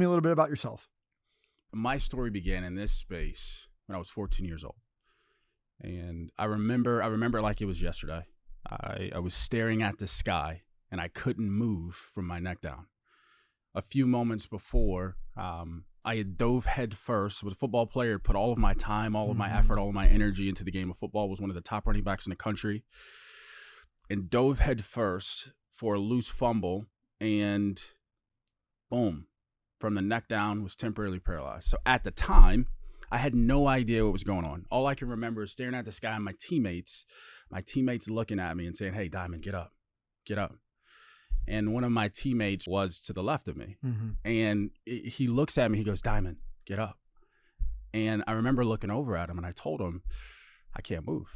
Tell me a little bit about yourself. My story began in this space when I was 14 years old. And I remember it like it was yesterday. I was staring at the sky and I couldn't move from my neck down. A few moments before, I had dove head first. Was a football player, put all of my time, all of my effort, all of my energy into the game of football. Was one of the top running backs in the country. And dove head first for a loose fumble, and boom, from the neck down, was temporarily paralyzed. So at the time, I had no idea what was going on. All I can remember is staring at the sky and my teammates looking at me and saying, "Hey, Diamyn, get up, get up." And one of my teammates was to the left of me. And he looks at me, he goes, "Diamyn, get up." And I remember looking over at him and I told him, "I can't move."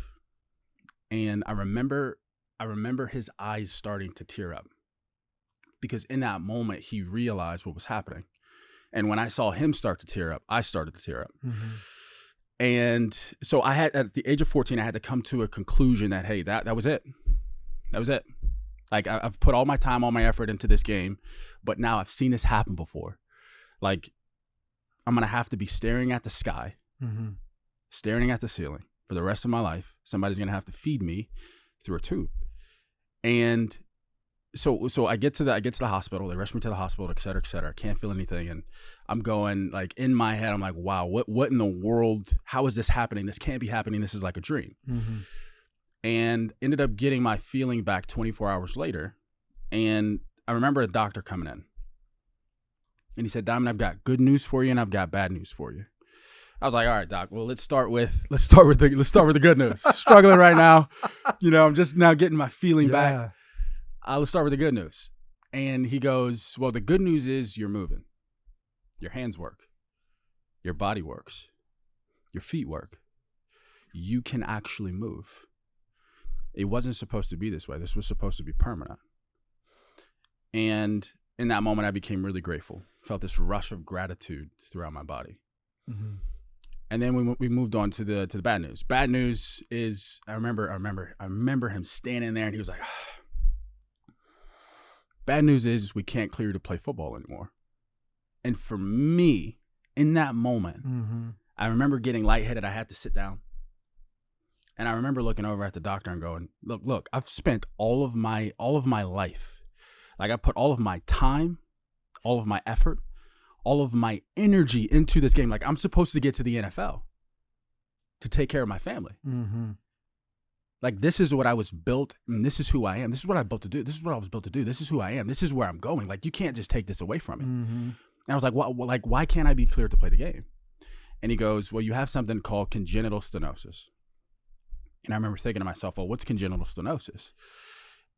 And I remember his eyes starting to tear up, because in that moment he realized what was happening. And when I saw him start to tear up, I started to tear up. And so at the age of 14, I had to come to a conclusion that, hey, that was it. That was it. Like, I've put all my time, all my effort into this game, but now I've seen this happen before. Like, I'm going to have to be staring at the sky, staring at the ceiling for the rest of my life. Somebody's going to have to feed me through a tube. And so I get to the hospital. They rush me to the hospital, et cetera, et cetera. I can't feel anything. And I'm going, like, in my head, I'm like, wow, what in the world? How is this happening? This can't be happening. This is like a dream. And ended up getting my feeling back 24 hours later. And I remember a doctor coming in. And he said, "Diamyn, I've got good news for you and I've got bad news for you." I was like, "All right, doc, well, let's start with the good news. Struggling right now. I'm just now getting my feeling back. Let's start with the good news." And he goes, "Well, the good news is you're moving. Your hands work. Your body works. Your feet work. You can actually move. It wasn't supposed to be this way. This was supposed to be permanent." And in that moment, I became really grateful. Felt this rush of gratitude throughout my body. And then we moved on to the bad news. Bad news is I remember him standing there and he was like, "Bad news is we can't clear you to play football anymore." And for me, in that moment, I remember getting lightheaded. I had to sit down. And I remember looking over at the doctor and going, look, I've spent all of my life. Like, I put all of my time, all of my effort, all of my energy into this game. Like, I'm supposed to get to the NFL to take care of my family. Like, this is what I was built, and this is who I am. This is what I built to do. This is what I was built to do. This is who I am. This is where I'm going. Like, you can't just take this away from me. And I was like, why can't I be cleared to play the game? And he goes, "Well, you have something called congenital stenosis." And I remember thinking to myself, well, what's congenital stenosis?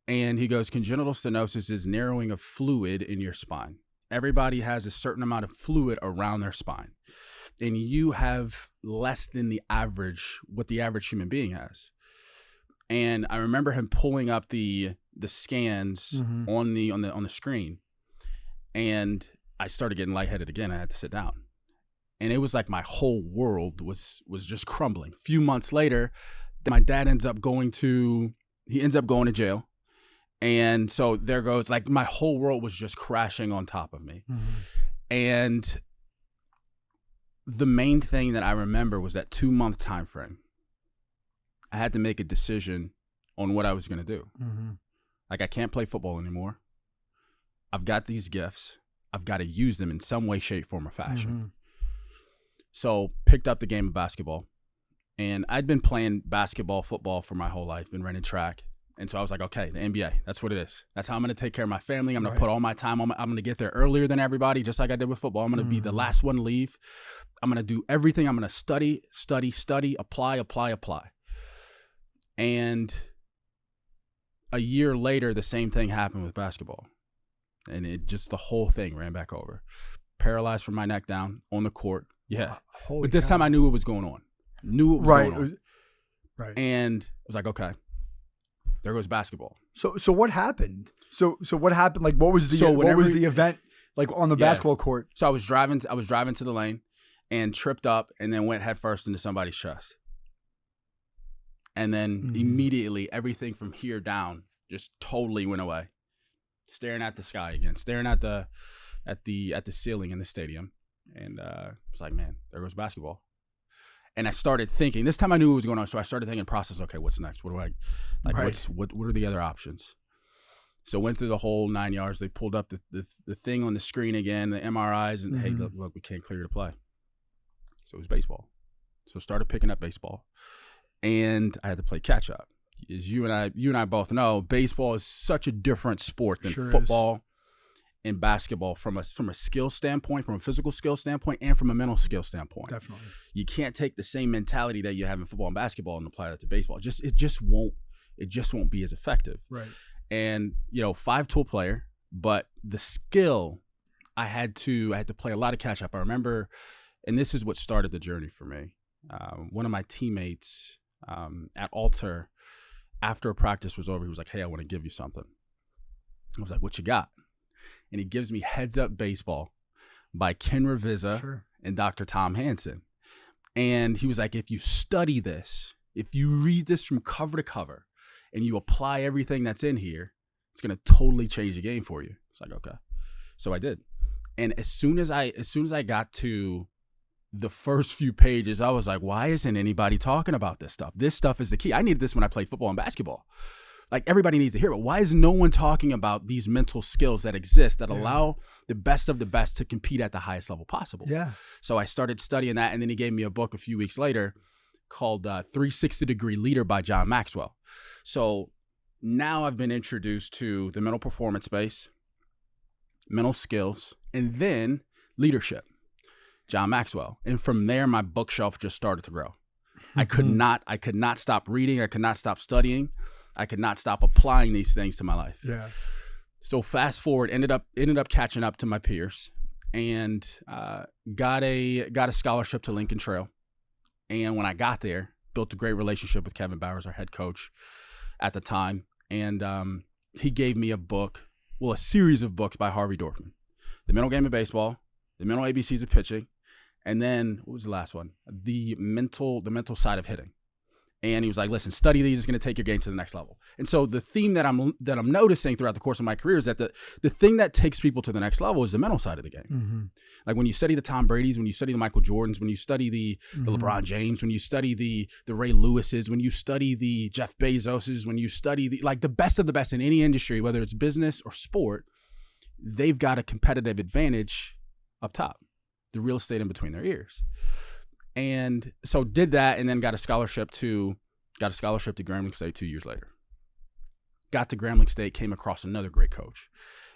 And he goes, "Congenital stenosis is narrowing of fluid in your spine. Everybody has a certain amount of fluid around their spine. And you have less than the average, what the average human being has." And I remember him pulling up the scans on the screen. And I started getting lightheaded again. I had to sit down. And it was like my whole world was just crumbling. A few months later, my dad ends up going to jail. And so there goes, like, my whole world was just crashing on top of me. And the main thing that I remember was that 2-month time frame. I had to make a decision on what I was going to do. Like, I can't play football anymore. I've got these gifts. I've got to use them in some way, shape, form, or fashion. So picked up the game of basketball. And I'd been playing basketball, football for my whole life, been running track. And so I was like, okay, the NBA, that's what it is. That's how I'm going to take care of my family. I'm going to put all my time on. I'm going to get there earlier than everybody, just like I did with football. I'm going to be the last one to leave. I'm going to do everything. I'm going to study, apply. And a year later, the same thing happened with basketball. And it just, the whole thing ran back over. Paralyzed from my neck down on the court. Yeah. But this time I knew what was going on. Knew what was going on. Right. And I was like, okay, there goes basketball. So what happened? So what happened? Like, what was the event like on the basketball court? So I was driving to the lane and tripped up and then went headfirst into somebody's chest. And then immediately everything from here down just totally went away. Staring at the sky again, staring at the at the ceiling in the stadium, and I was like, man, there goes basketball. And I started thinking. This time I knew what was going on, so I started thinking process. Okay, what's next? What do I like? Right. What are the other options? So went through the whole 9 yards. They pulled up the thing on the screen again, the MRIs, and hey, look, we can't clear you to play. So it was baseball. So started picking up baseball, and I had to play catch up. As you and I both know, baseball is such a different sport than football and basketball from a skill standpoint, from a physical skill standpoint, and from a mental skill standpoint. Definitely. You can't take the same mentality that you have in football and basketball and apply that to baseball. It just won't be as effective. Right. And 5-tool player, but the skill I had to play a lot of catch up. I remember, and this is what started the journey for me. One of my teammates at Alter, after a practice was over, he was like, hey, I want to give you something. I was like, what you got? And he gives me Heads Up Baseball by Ken Ravizza and Dr. Tom Hansen. And he was like, if you study this, if you read this from cover to cover and you apply everything that's in here, it's going to totally change the game for you. It's like, okay. So I did. And as soon as I got to the first few pages, I was like, why isn't anybody talking about this stuff? This stuff is the key. I needed this when I played football and basketball. Like, everybody needs to hear it. Why is no one talking about these mental skills that exist that allow the best of the best to compete at the highest level possible? Yeah. So I started studying that, and then he gave me a book a few weeks later called 360-Degree Leader by John Maxwell. So now I've been introduced to the mental performance space, mental skills, and then leadership, John Maxwell. And from there, my bookshelf just started to grow. I could not stop reading. I could not stop studying. I could not stop applying these things to my life. Yeah. So fast forward, ended up catching up to my peers, and got a scholarship to Lincoln Trail. And when I got there, built a great relationship with Kevin Bowers, our head coach at the time. And he gave me a series of books by Harvey Dorfman. The Mental Game of Baseball, The Mental ABCs of Pitching, and then what was the last one? The mental side of hitting. And he was like, listen, study these. It's going to take your game to the next level. And so the theme that I'm noticing throughout the course of my career is that the thing that takes people to the next level is the mental side of the game. Mm-hmm. Like when you study the Tom Bradys, when you study the Michael Jordans, when you study the LeBron James, when you study the Ray Lewises, when you study the Jeff Bezoses, when you study the best of the best in any industry, whether it's business or sport, they've got a competitive advantage up top, the real estate in between their ears. And so did that, and then got a scholarship to Grambling State 2 years later. Got to Grambling State, came across another great coach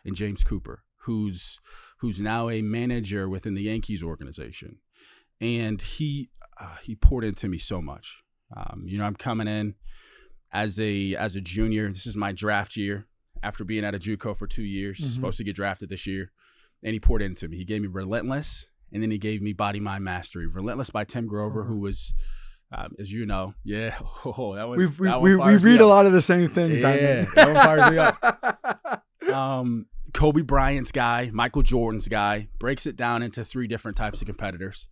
in James Cooper, who's now a manager within the Yankees organization. And he poured into me so much. I'm coming in as a junior. This is my draft year after being at a JUCO for 2 years, supposed to get drafted this year. And he poured into me. He gave me Relentless. And then he gave me Body, Mind, Mastery. Relentless by Tim Grover, who was, as you know, we read a lot of the same things. Yeah, that one fires me up. Kobe Bryant's guy, Michael Jordan's guy, breaks it down into 3 different types of competitors.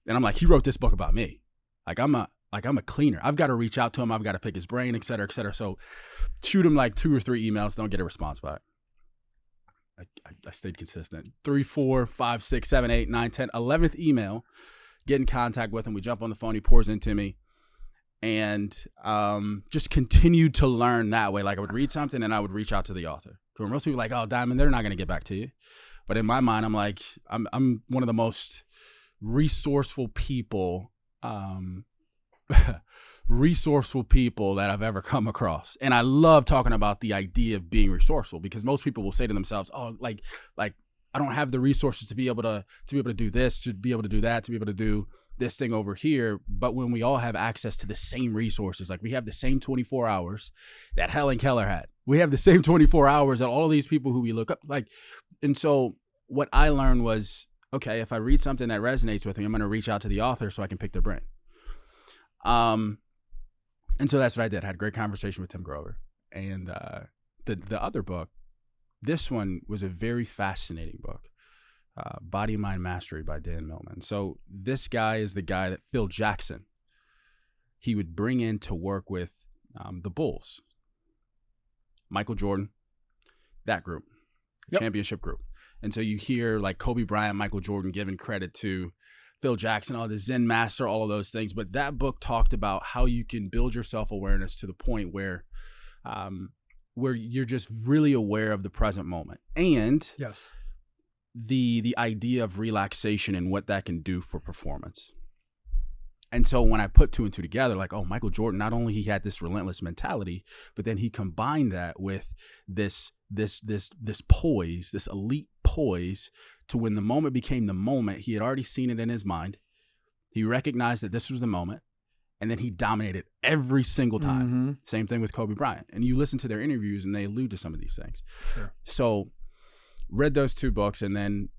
And I'm like, he wrote this book about me. I'm a cleaner. I've got to reach out to him. I've got to pick his brain, et cetera, et cetera. So shoot him like 2 or 3 emails. Don't get a response back. I stayed consistent. 3, 4, 5, 6, 7, 8, 9, 10, 11th email, get in contact with him. We jump on the phone. He pours into me, and just continued to learn that way. Like I would read something and I would reach out to the author. Most people are like, oh, Diamyn, they're not going to get back to you. But in my mind, I'm like, I'm one of the most resourceful people that I've ever come across. And I love talking about the idea of being resourceful, because most people will say to themselves, oh, like I don't have the resources to be able to do this, to be able to do that, to be able to do this thing over here. But when we all have access to the same resources, like we have the same 24 hours that Helen Keller had, we have the same 24 hours that all of these people who we look up, like, and so what I learned was, okay, if I read something that resonates with me, I'm going to reach out to the author so I can pick their brain. And so that's what I did. I had a great conversation with Tim Grover. And the other book, this one was a very fascinating book, Body, Mind, Mastery by Dan Millman. So this guy is the guy that Phil Jackson, he would bring in to work with the Bulls. Michael Jordan, that group, championship group. And so you hear like Kobe Bryant, Michael Jordan giving credit to Phil Jackson, all the Zen master, all of those things. But that book talked about how you can build your self-awareness to the point where you're just really aware of the present moment. And yes, the idea of relaxation and what that can do for performance. And so when I put two and two together, like, oh, Michael Jordan, not only he had this relentless mentality, but then he combined that with this poise, this elite poise, to when the moment became the moment, he had already seen it in his mind. He recognized that this was the moment, and then he dominated every single time. Mm-hmm. Same thing with Kobe Bryant. And you listen to their interviews, and they allude to some of these things. Sure. So read those two books, and then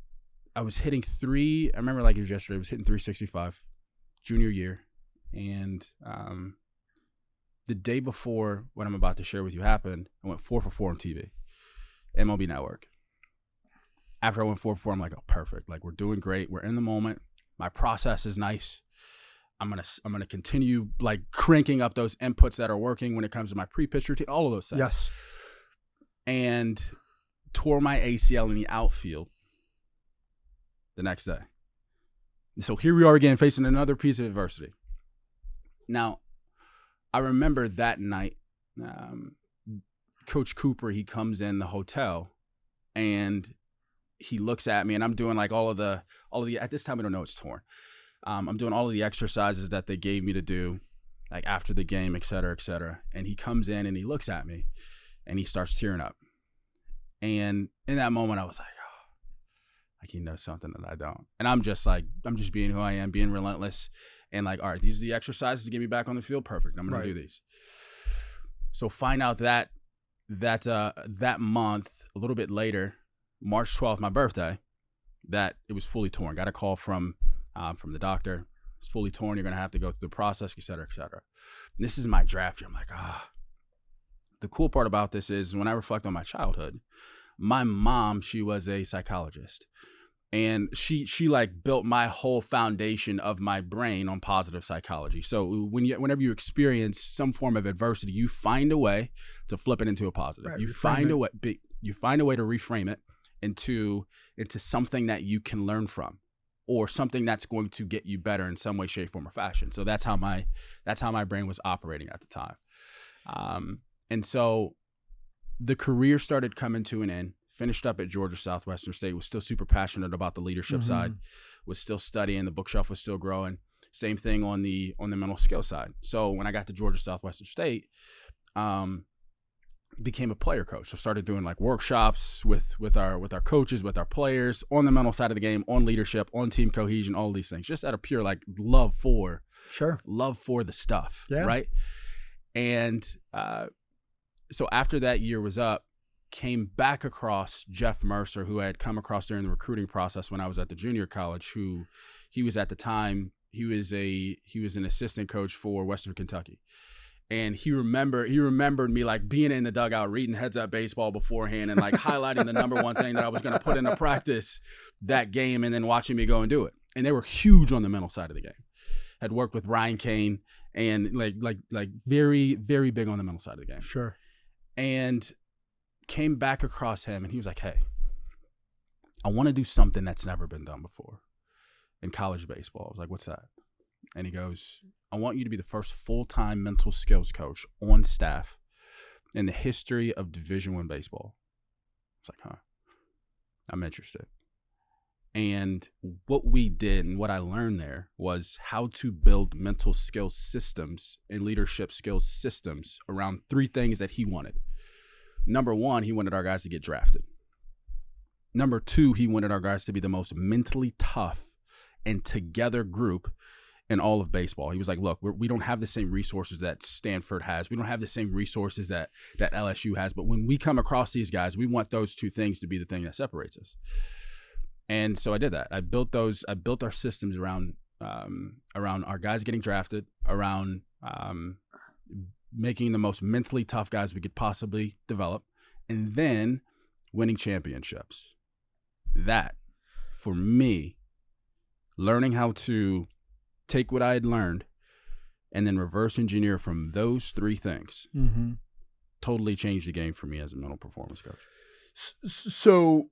I was hitting I remember like it was yesterday, I was hitting 365 junior year. And the day before what I'm about to share with you happened, I went 4 for 4 on TV, MLB Network. After I went 4 for 4, I'm like, oh, perfect. Like, we're doing great. We're in the moment. My process is nice. I'm gonna continue like cranking up those inputs that are working when it comes to my pre-pitch routine, all of those things. Yes. And tore my ACL in the outfield the next day. So here we are again facing another piece of adversity. Now, I remember that night, Coach Cooper, he comes in the hotel and he looks at me, and I'm doing like all of the at this time I don't know it's torn. I'm doing all of the exercises that they gave me to do, like after the game, et cetera, et cetera. And he comes in and he looks at me and he starts tearing up. And in that moment, I was like, oh, like he knows something that I don't. And I'm just being who I am, being relentless. And like, all right, these are the exercises to get me back on the field. Perfect. I'm going to do these. So find out that month, a little bit later, March 12th, my birthday, that it was fully torn. Got a call from the doctor. It's fully torn. You're going to have to go through the process, et cetera, et cetera. And this is my draft year. I'm like, The cool part about this is when I reflect on my childhood, my mom, she was a psychologist. And she like built my whole foundation of my brain on positive psychology. So whenever you experience some form of adversity, you find a way to flip it into a positive. Right, you find a way to reframe it into something that you can learn from, or something that's going to get you better in some way, shape, form, or fashion. So that's how my brain was operating at the time. And so the career started coming to an end. Finished up at Georgia Southwestern State, was still super passionate about the leadership side, was still studying, the bookshelf was still growing. Same thing on the mental skill side. So when I got to Georgia Southwestern State, became a player coach. So started doing like workshops with our coaches, with our players, on the mental side of the game, on leadership, on team cohesion, all these things, just out of pure like love for the stuff. Yeah. Right. And so after that year was up, came back across Jeff Mercer, who I had come across during the recruiting process when I was at the junior college, who he was at the time, he was an assistant coach for Western Kentucky. And he remembered me like being in the dugout, reading Heads Up Baseball beforehand and like highlighting the number one thing that I was going to put into practice that game, and then watching me go and do it. And they were huge on the mental side of the game. Had worked with Ryan Kane and like very, very big on the mental side of the game. Sure. And came back across him and he was like, hey, I want to do something that's never been done before in college baseball. I was like, what's that? And he goes, I want you to be the first full-time mental skills coach on staff in the history of Division I baseball. I was like, I'm interested. And what we did and what I learned there was how to build mental skills systems and leadership skills systems around 3 things that he wanted. Number 1, he wanted our guys to get drafted. Number 2, he wanted our guys to be the most mentally tough and together group in all of baseball. He was like, look, we don't have the same resources that Stanford has. We don't have the same resources that LSU has. But when we come across these guys, we want those 2 things to be the thing that separates us. And so I did that. I built our systems around our guys getting drafted, around making the most mentally tough guys we could possibly develop, and then winning championships. That, for me, learning how to take what I had learned and then reverse engineer from those 3 things, totally changed the game for me as a mental performance coach. So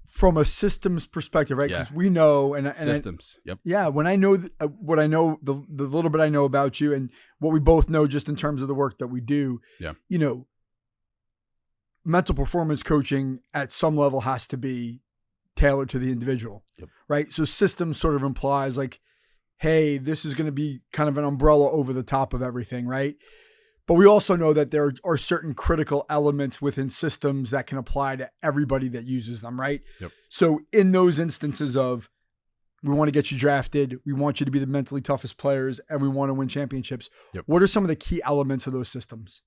from a systems perspective, right? Yeah. Because we know and systems. Yep. Yeah, when I know what I know, the little bit I know about you, and what we both know just in terms of the work that we do. Yeah. You know, mental performance coaching at some level has to be tailored to the individual. Yep. Right. So systems sort of implies like, hey, this is going to be kind of an umbrella over the top of everything, right? But we also know that there are certain critical elements within systems that can apply to everybody that uses them, right? Yep. So in those instances of, we want to get you drafted, we want you to be the mentally toughest players, and we want to win championships. Yep. What are some of the key elements of those systems?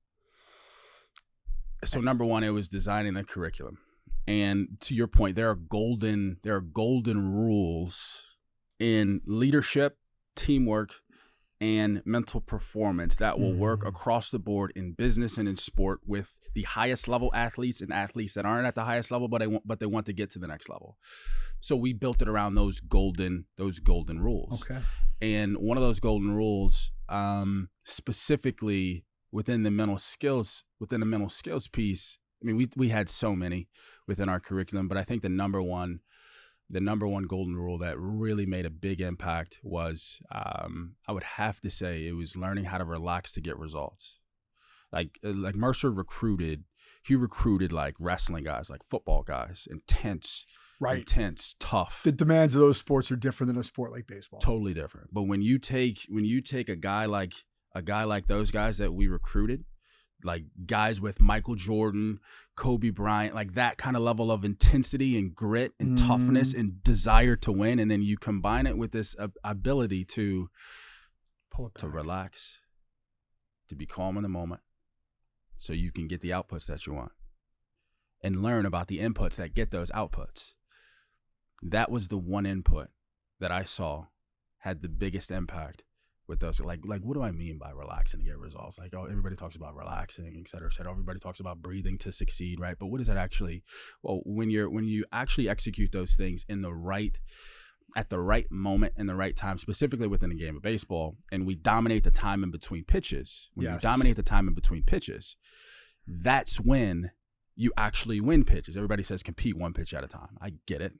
So number one, it was designing the curriculum. And to your point, there are golden rules in leadership, teamwork, and mental performance that will work across the board in business and in sport with the highest level athletes and athletes that aren't at the highest level, but they want to get to the next level. So we built it around those golden rules. Okay. And one of those golden rules, specifically within the mental skills piece, I mean, we had so many within our curriculum, but I think the number one golden rule that really made a big impact was, I would have to say, it was learning how to relax to get results. Like Mercer recruited like wrestling guys, like football guys, intense, tough. The demands of those sports are different than a sport like baseball. Totally different. But when you take a guy like those guys that we recruited, like guys with Michael Jordan, Kobe Bryant, like that kind of level of intensity and grit and toughness and desire to win, and then you combine it with this ability to relax, to be calm in the moment, so you can get the outputs that you want and learn about the inputs that get those outputs. That was the one input that I saw had the biggest impact with those. Like what do I mean by relaxing to get results? Like, oh, everybody talks about relaxing, et cetera, et cetera. Everybody talks about breathing to succeed, right? But what is that actually? Well, when you actually execute those things at the right moment and the right time, specifically within the game of baseball, and we dominate the time in between pitches. When you dominate the time in between pitches, that's when you actually win pitches. Everybody says compete one pitch at a time. I get it.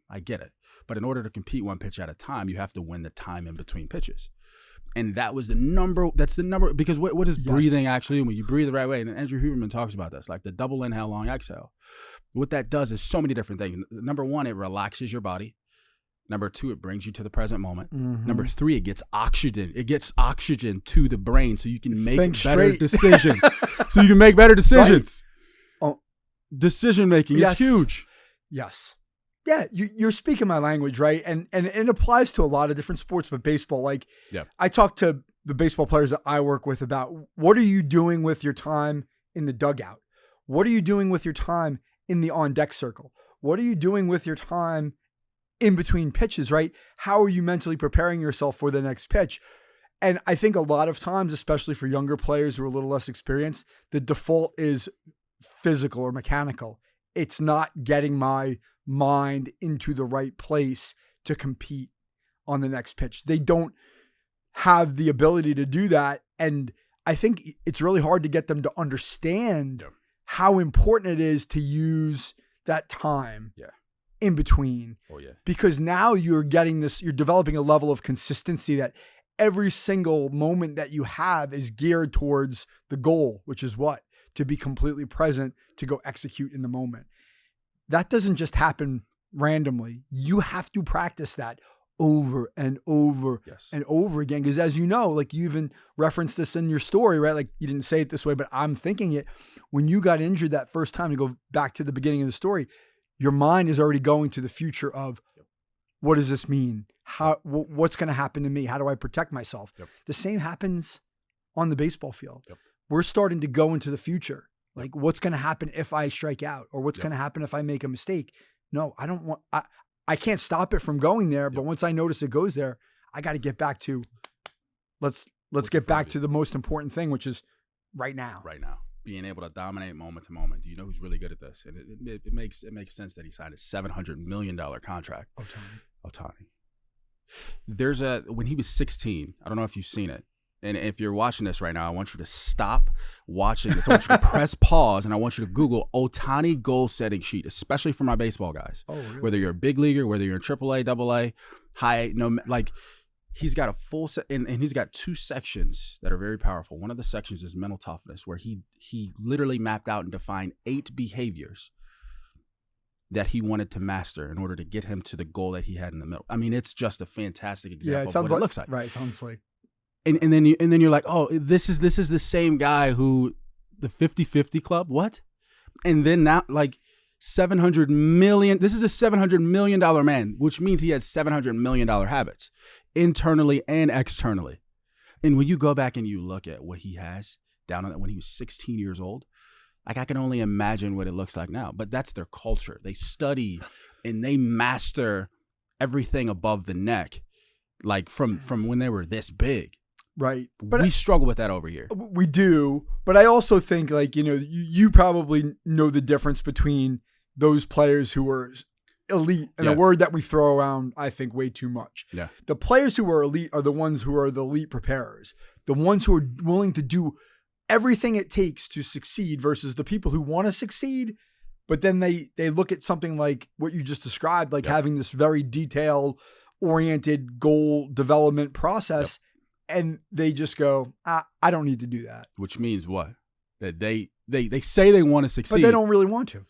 But in order to compete one pitch at a time, you have to win the time in between pitches. And that's the number, because what is breathing actually when you breathe the right way? And Andrew Huberman talks about this, like the double inhale, long exhale. What that does is so many different things. Number one, it relaxes your body. Number two, it brings you to the present moment. Number three, it gets oxygen. It gets oxygen to the brain so you can make better decisions. Right. Oh. Decision making is huge. Yes. Yeah, you're speaking my language, right? And it applies to a lot of different sports, but baseball, I talk to the baseball players that I work with about, what are you doing with your time in the dugout? What are you doing with your time in the on-deck circle? What are you doing with your time in between pitches, right? How are you mentally preparing yourself for the next pitch? And I think a lot of times, especially for younger players who are a little less experienced, the default is physical or mechanical. It's not getting my mind into the right place to compete on the next pitch. They don't have the ability to do that. And I think it's really hard to get them to understand how important it is to use that time in between. Because now you're developing a level of consistency that every single moment that you have is geared towards the goal, which is what? To be completely present, to go execute in the moment. That doesn't just happen randomly. You have to practice that over and over and over again. Because as you know, like you even referenced this in your story, right? Like you didn't say it this way, but I'm thinking it. When you got injured that first time, to go back to the beginning of the story, your mind is already going to the future of, what does this mean? What's going to happen to me? How do I protect myself? The same happens on the baseball field. We're starting to go into the future. Like, what's going to happen if I strike out, or what's going to happen if I make a mistake? No, I can't stop it from going there. But once I notice it goes there, I got to get back to, let's get back to the most important thing, which is right now. Right now, being able to dominate moment to moment. Do you know who's really good at this? And it makes sense that he signed a $700 million contract. Ohtani. When he was 16, I don't know if you've seen it. And if you're watching this right now, I want you to stop watching this. I want you to press pause, and I want you to Google Ohtani Goal Setting Sheet, especially for my baseball guys. Oh, really? Whether you're a big leaguer, whether you're in AAA, AA, high, he's got a full set, and he's got 2 sections that are very powerful. One of the sections is mental toughness, where he literally mapped out and defined 8 behaviors that he wanted to master in order to get him to the goal that he had in the middle. I mean, it's just a fantastic example of what it looks like. Right, it sounds like. And then you're like, oh, this is the same guy who the 50-50 club, what? And then now, like, $700 million. This is a $700 million man, which means he has $700 million habits, internally and externally. And when you go back and you look at what he has down on that when he was 16 years old, like, I can only imagine what it looks like now. But that's their culture. They study and they master everything above the neck, like from when they were this big. Right. But we struggle with that over here. We do. But I also think, like, you probably know the difference between those players who are elite, and a word that we throw around, I think, way too much. Yeah. The players who are elite are the ones who are the elite preparers, the ones who are willing to do everything it takes to succeed versus the people who want to succeed, but then they look at something like what you just described, like having this very detailed oriented goal development process. And they just go, I don't need to do that. Which means what? That they say they want to succeed, but they don't really want to.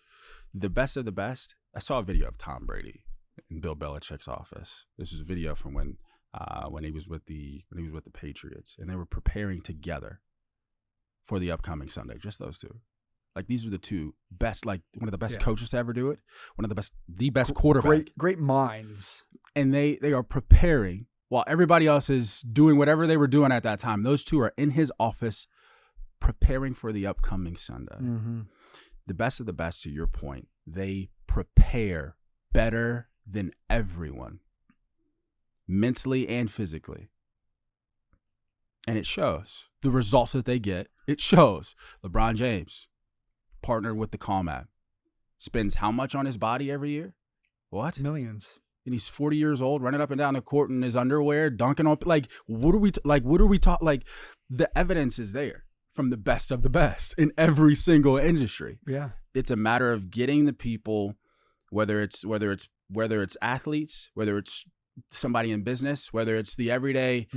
The best of the best. I saw a video of Tom Brady in Bill Belichick's office. This was a video from when he was with the Patriots, and they were preparing together for the upcoming Sunday. Just those two. Like, these are the 2 best, like, one of the best coaches to ever do it. One of the best quarterback. Great minds. And they are preparing. While everybody else is doing whatever they were doing at that time, those 2 are in his office preparing for the upcoming Sunday. Mm-hmm. The best of the best, to your point, they prepare better than everyone, mentally and physically. And it shows. The results that they get, it shows. LeBron James, partnered with the Calm app, spends how much on his body every year? What? Millions. And he's 40 years old, running up and down the court in his underwear, dunking on, like, what are we taught? Like, the evidence is there from the best of the best in every single industry. Yeah. It's a matter of getting the people, whether it's athletes, whether it's somebody in business, whether it's the everyday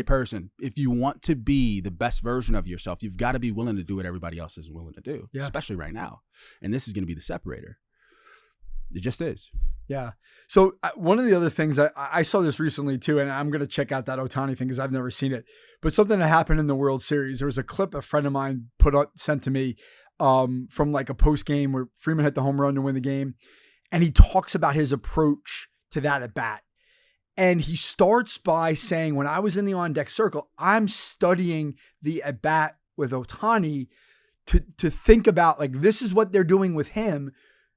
person. If you want to be the best version of yourself, you've got to be willing to do what everybody else is willing to do, especially right now. And this is going to be the separator. It just is. Yeah. So one of the other things I saw this recently too, and I'm going to check out that Ohtani thing because I've never seen it, but something that happened in the World Series, there was a clip a friend of mine sent to me from like a post game where Freeman hit the home run to win the game. And he talks about his approach to that at bat. And he starts by saying, when I was in the on deck circle, I'm studying the at bat with Ohtani to think about, like, this is what they're doing with him.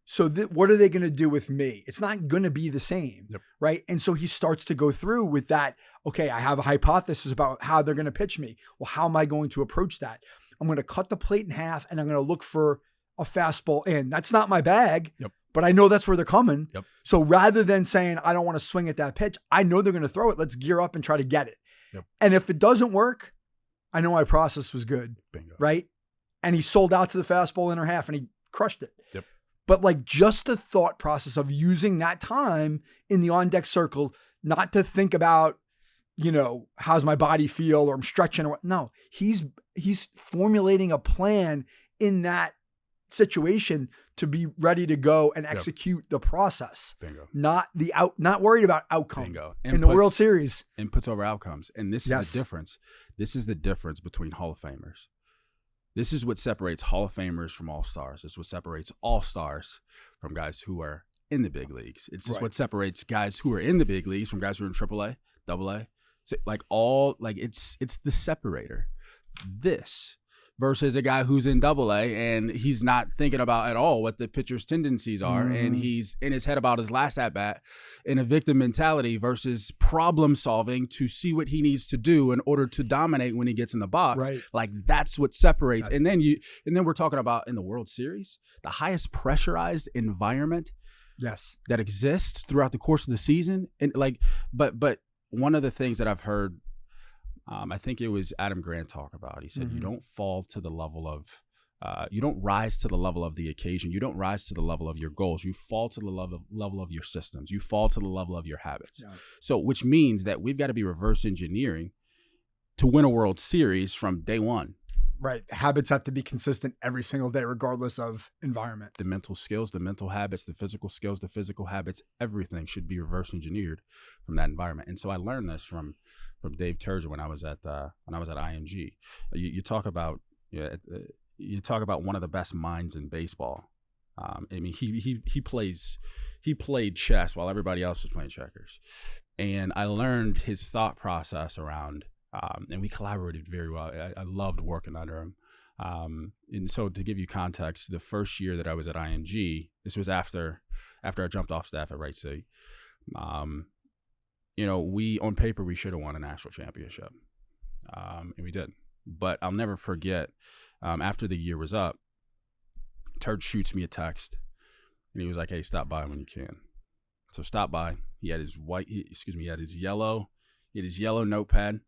So what are they going to do with me? It's not going to be the same, right? And so he starts to go through with that. Okay, I have a hypothesis about how they're going to pitch me. Well, how am I going to approach that? I'm going to cut the plate in half, and I'm going to look for a fastball in. That's not my bag, but I know that's where they're coming. So rather than saying, I don't want to swing at that pitch, I know they're going to throw it. Let's gear up and try to get it. And if it doesn't work, I know my process was good, right? And he sold out to the fastball inner half, and he crushed it. But like, just the thought process of using that time in the on-deck circle, not to think about, how's my body feel or I'm stretching or what. No, he's formulating a plan in that situation to be ready to go and execute the process. Not worried about outcome in the World Series. Inputs over outcomes. And this is the difference. This is the difference between Hall of Famers. This is what separates Hall of Famers from All-Stars. It's what separates All-Stars from guys who are in the big leagues. It's just what separates guys who are in the big leagues from guys who are in AAA, AA. It's the separator. This versus a guy who's in AA and he's not thinking about at all what the pitcher's tendencies are, and he's in his head about his last at-bat in a victim mentality versus problem solving to see what he needs to do in order to dominate when he gets in the box. Like, that's what separates. And then we're talking about in the World Series, the highest pressurized environment that exists throughout the course of the season. And like, but one of the things that I've heard I think it was Adam Grant talk about. He said, Mm-hmm. you don't fall to the level of, you don't rise to the level of the occasion. You don't rise to the level of your goals. You fall to the level of your systems. You fall to the level of your habits. Yeah. So, which means that we've got to be reverse engineering to win a World Series from day one. Right. Habits have to be consistent every single day, regardless of environment. The mental skills, the mental habits, the physical skills, the physical habits, everything should be reverse engineered from that environment. And so I learned this from Dave Turgeon when I was at IMG. You talk about one of the best minds in baseball. I mean, he played chess while everybody else was playing checkers, and I learned his thought process around. And we collaborated very well. I loved working under him. And so to give you context, the first year that I was at IMG, this was after I jumped off staff at Wright State. We on paper we should have won a national championship, and we did. But I'll never forget. After the year was up, Turd shoots me a text, and he was like, "Hey, stop by when you can." So stop by. He had his yellow notepad.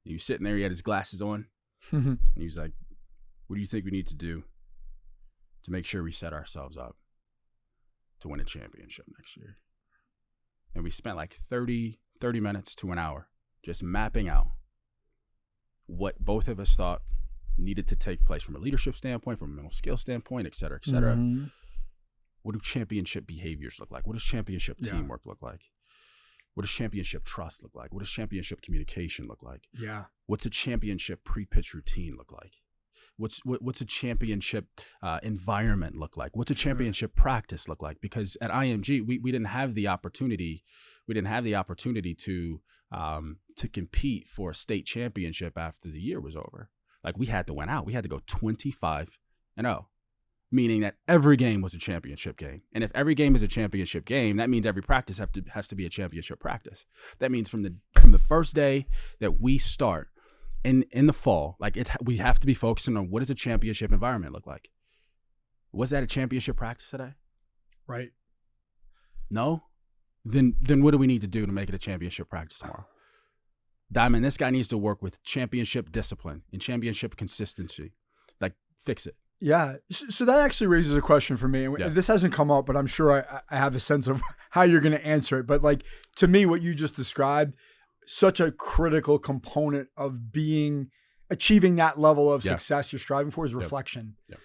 He was sitting there. He had his glasses on. And he was like, "What do you think we need to do to make sure we set ourselves up to win a championship next year?" And we spent like 30 minutes to an hour just mapping out what both of us thought needed to take place from a leadership standpoint, from a mental skill standpoint, et cetera, et cetera. Mm-hmm. What do championship behaviors look like? What does championship teamwork look like? What does championship trust look like? What does championship communication look like? Yeah. What's a championship pre-pitch routine look like? What's a championship environment look like? What's a championship practice look like? Because at IMG, we didn't have the opportunity. We didn't have the opportunity to compete for a state championship after the year was over. Like, we had to win out. We had to go 25-0. Meaning that every game was a championship game. And if every game is a championship game, that means every practice has to be a championship practice. That means from the first day that we start in the fall, we have to be focusing on what does a championship environment look like? Was that a championship practice today? Right. No? Then what do we need to do to make it a championship practice tomorrow? Diamyn, this guy needs to work with championship discipline and championship consistency. Like, fix it. Yeah. So that actually raises a question for me. And this hasn't come up, but I'm sure I have a sense of how you're going to answer it. But like, to me, what you just described, such a critical component of achieving that level of success you're striving for is reflection. Yep.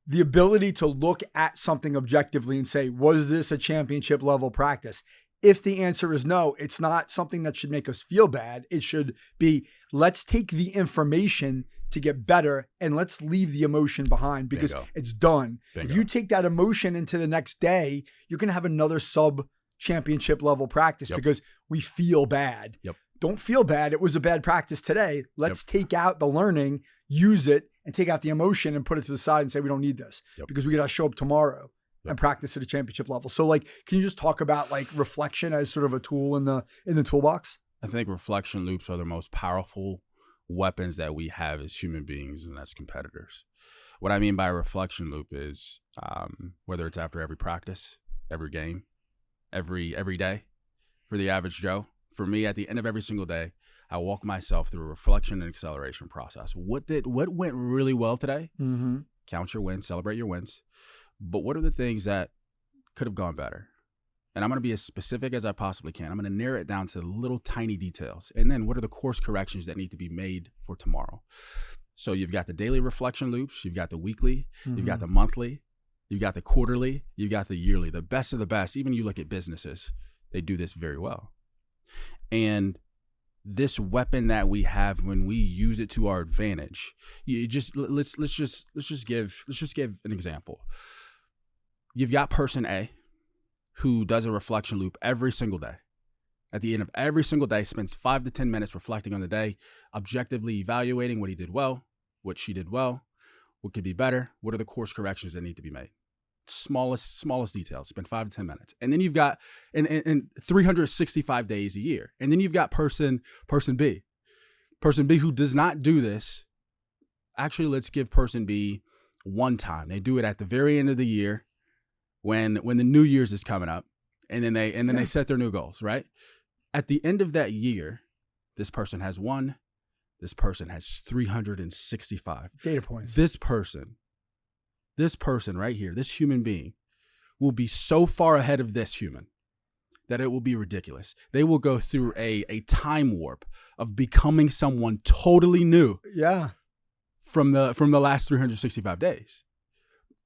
The ability to look at something objectively and say, was this a championship level practice? If the answer is no, it's not something that should make us feel bad. It should be, let's take the information to get better and let's leave the emotion behind because it's done. Bingo. If you take that emotion into the next day, you're going to have another sub-championship level practice because we feel bad. Yep. Don't feel bad. It was a bad practice today. Let's take out the learning, use it, and take out the emotion and put it to the side and say, we don't need this because we got to show up tomorrow and practice at a championship level. So like, can you just talk about like reflection as sort of a tool in the toolbox? I think reflection loops are the most powerful weapons that we have as human beings and as competitors. What I mean by a reflection loop is whether it's after every practice, every game, every day, for the average Joe, for me at the end of every single day, I walk myself through a reflection and acceleration process. What went really well today? Mm-hmm. Count your wins, celebrate your wins. But what are the things that could have gone better? And I'm going to be as specific as I possibly can. I'm going to narrow it down to little tiny details. And then what are the course corrections that need to be made for tomorrow? So you've got the daily reflection loops. You've got the weekly. Mm-hmm. You've got the monthly. You've got the quarterly. You've got the yearly. The best of the best. Even you look at businesses, they do this very well. And this weapon that we have when we use it to our advantage, let's just give an example. You've got person A who does a reflection loop every single day. At the end of every single day, spends 5 to 10 minutes reflecting on the day, objectively evaluating what he did well, what she did well, what could be better, what are the course corrections that need to be made. Smallest details, spend 5 to 10 minutes. And then you've got in 365 days a year. And then you've got person B. Person B who does not do this. Actually, let's give person B one time. They do it at the very end of the year. When the New Year's is coming up, and then they set their new goals, right? At the end of that year, this person has won, This person has 365 data points. This person right here, this human being, will be so far ahead of this human that it will be ridiculous. They will go through a time warp of becoming someone totally new. Yeah. From the last 365 days.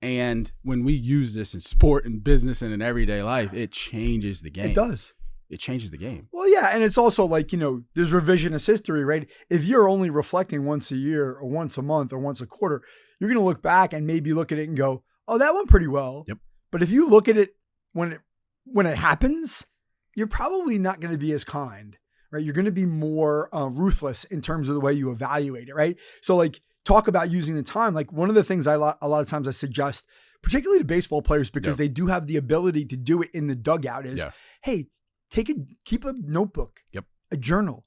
And when we use this in sport and business and in everyday life, it changes the game. It does. It changes the game. Well, yeah. And it's also like, there's revisionist history, right? If you're only reflecting once a year or once a month or once a quarter, you're going to look back and maybe look at it and go, oh, that went pretty well. Yep. But if you look at it when it happens, you're probably not going to be as kind, right? You're going to be more ruthless in terms of the way you evaluate it, right? So like, talk about using the time. Like one of the things a lot of times I suggest, particularly to baseball players, because they do have the ability to do it in the dugout is, hey, keep a notebook, a journal,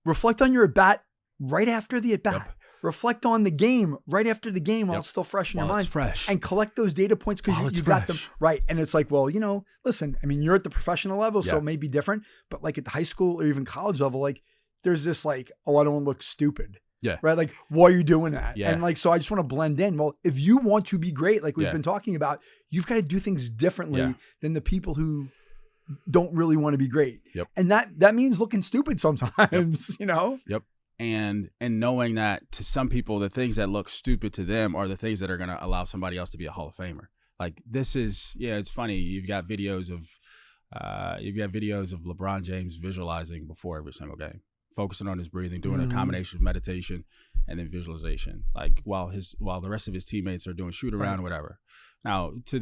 reflect on your at-bat right after the at-bat, reflect on the game right after the game while it's still fresh in your mind, fresh, and collect those data points because you got them right. And it's like, well, listen, I mean, you're at the professional level, so it may be different, but like at the high school or even college level, like there's this like, oh, I don't want to look stupid. Yeah. Right. Like, why are you doing that? Yeah. And like, so I just want to blend in. Well, if you want to be great, like we've been talking about, you've got to do things differently than the people who don't really want to be great. Yep. And that means looking stupid sometimes, Yep. And knowing that to some people, the things that look stupid to them are the things that are going to allow somebody else to be a Hall of Famer. Like this is, it's funny. You've got videos of LeBron James visualizing before every single game, focusing on his breathing, doing a combination of meditation and then visualization, like while the rest of his teammates are doing shoot around or whatever. Now, to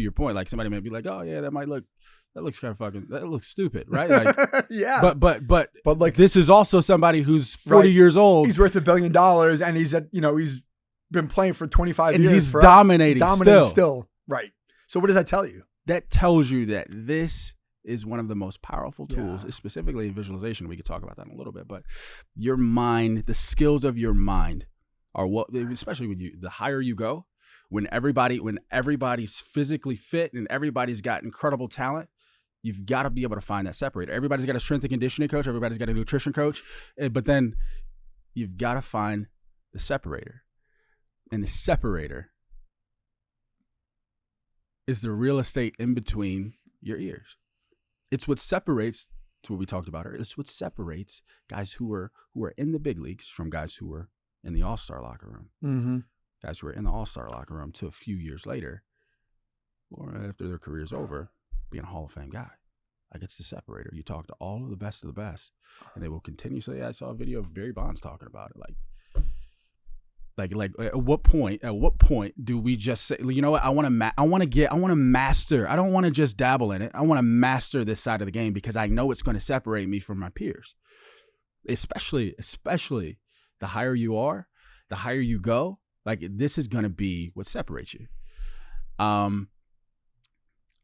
your point, like somebody might be like, oh yeah, that looks kind of fucking, that looks stupid, right? Like, yeah. But like this is also somebody who's 40 years old. He's worth $1 billion, and he's he's been playing for 25 and years. He's dominating still. Right. So what does that tell you? That tells you that this is one of the most powerful tools, specifically in visualization. We could talk about that in a little bit, but your mind, the skills of your mind are what, especially the higher you go, when everybody's physically fit and everybody's got incredible talent, you've got to be able to find that separator. Everybody's got a strength and conditioning coach. Everybody's got a nutrition coach, but then you've got to find the separator, and the separator is the real estate in between your ears. It's what separates, to what we talked about earlier, it's what separates guys who are in the big leagues from guys who were in the all-star locker room. Mm-hmm. Guys who are in the all-star locker room to a few years later, or after their career's over, being a Hall of Fame guy. Like it's the separator. You talk to all of the best, and they will continue to say, I saw a video of Barry Bonds talking about it. Like at what point do we just say, you know what, I want to master. I don't want to just dabble in it. I want to master this side of the game because I know it's going to separate me from my peers. Especially the higher you are, the higher you go, like this is going to be what separates you.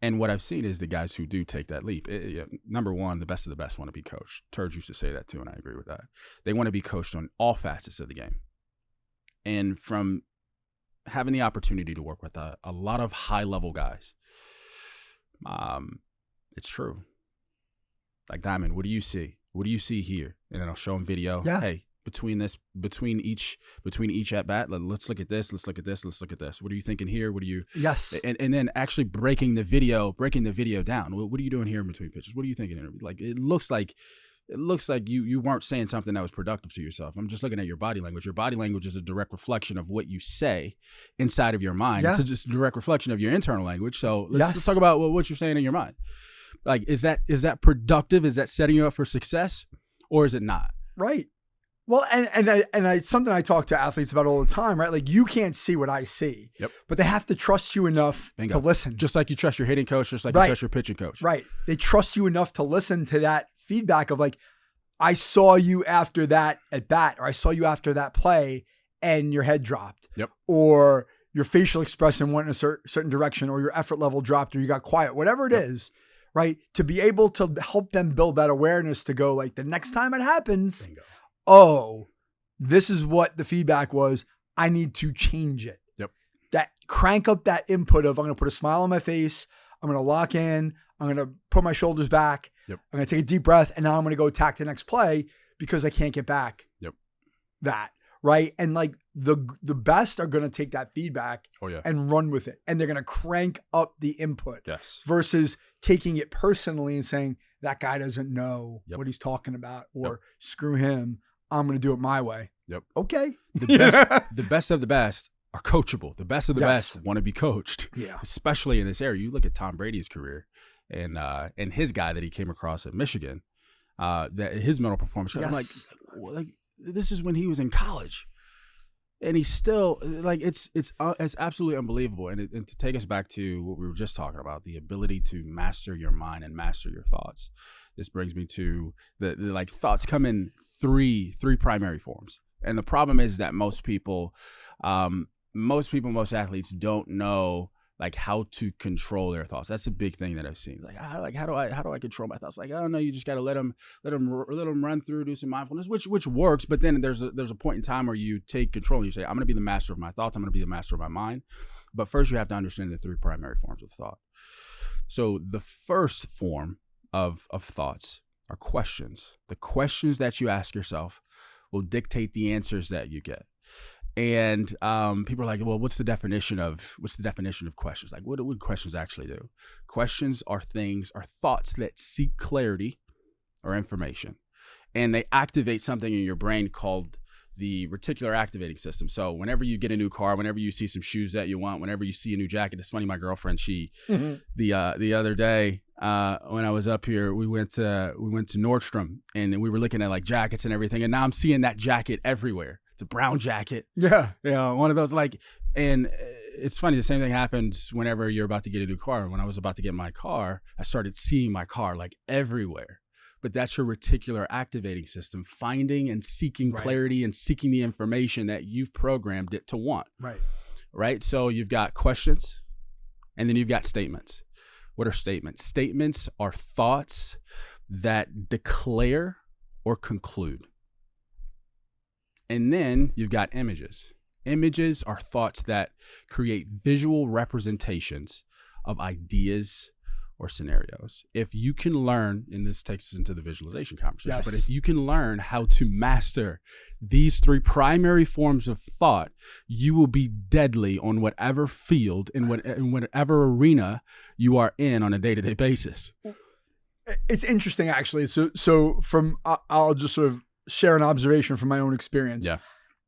And what I've seen is the guys who do take that leap. Number one, the best of the best want to be coached. Turgeon used to say that too, and I agree with that. They want to be coached on all facets of the game. And from having the opportunity to work with a lot of high-level guys, it's true. Like, Diamyn, what do you see? What do you see here? And then I'll show them video. Yeah. Hey, between each at bat, let's look at this. Let's look at this. Let's look at this. What are you thinking here? What are you? Yes. And then actually breaking the video down. What are you doing here in between pitches? What are you thinking? Like it looks like you weren't saying something that was productive to yourself. I'm just looking at your body language. Your body language is a direct reflection of what you say inside of your mind. Yeah. It's just a direct reflection of your internal language. So let's talk about what you're saying in your mind. Like, is that productive? Is that setting you up for success, or is it not? Right. Well, and it's something I talk to athletes about all the time, right? Like, you can't see what I see, but they have to trust you enough to listen. Just like you trust your hitting coach, just like you trust your pitching coach. Right. They trust you enough to listen to that feedback of like, I saw you after that at bat, or I saw you after that play and your head dropped, or your facial expression went in a certain direction, or your effort level dropped, or you got quiet, whatever it is, right? To be able to help them build that awareness to go like, the next time it happens, oh, this is what the feedback was. I need to change it. That crank up that input of, I'm going to put a smile on my face. I'm going to lock in. I'm going to put my shoulders back. I'm going to take a deep breath. And now I'm going to go attack the next play, because I can't get back Yep. that. Right. And like the best are going to take that feedback and run with it. And they're going to crank up the input versus taking it personally and saying that guy doesn't know what he's talking about or screw him. I'm going to do it my way. Yep. Okay. The best of the best are coachable. The best of the best want to be coached. Yeah. Especially in this area. You look at Tom Brady's career and his guy that he came across at Michigan, that his mental performance. I'm like, this is when he was in college, and he's still like it's absolutely unbelievable. And to take us back to what we were just talking about, the ability to master your mind and master your thoughts. This brings me to the like thoughts come in three primary forms, and the problem is that most athletes don't know like how to control their thoughts. That's a big thing that I've seen. Like how do I control my thoughts? Like, I don't know. You just got to let them run through, do some mindfulness, which works. But then there's a point in time where you take control and you say, I'm going to be the master of my thoughts. I'm going to be the master of my mind. But first you have to understand the three primary forms of thought. So the first form of thoughts are questions. The questions that you ask yourself will dictate the answers that you get. And people are like, well, what's the definition of questions? Like, what would questions actually do? Questions are thoughts that seek clarity or information, and they activate something in your brain called the reticular activating system. So whenever you get a new car, whenever you see some shoes that you want, whenever you see a new jacket, it's funny. My girlfriend, the other day when I was up here, we went to Nordstrom and we were looking at like jackets and everything, and now I'm seeing that jacket everywhere. It's a brown jacket. Yeah. One of those like, and it's funny. The same thing happens whenever you're about to get a new car. When I was about to get my car, I started seeing my car like everywhere. But that's your reticular activating system, finding and seeking clarity and seeking the information that you've programmed it to want. Right. So you've got questions and then you've got statements. What are statements? Statements are thoughts that declare or conclude. And then you've got images. Images are thoughts that create visual representations of ideas or scenarios. If you can learn, and this takes us into the visualization conversation, but if you can learn how to master these three primary forms of thought, you will be deadly on whatever field, in whatever arena you are in on a day-to-day basis. It's interesting, actually. So from, I'll just sort of share an observation from my own experience.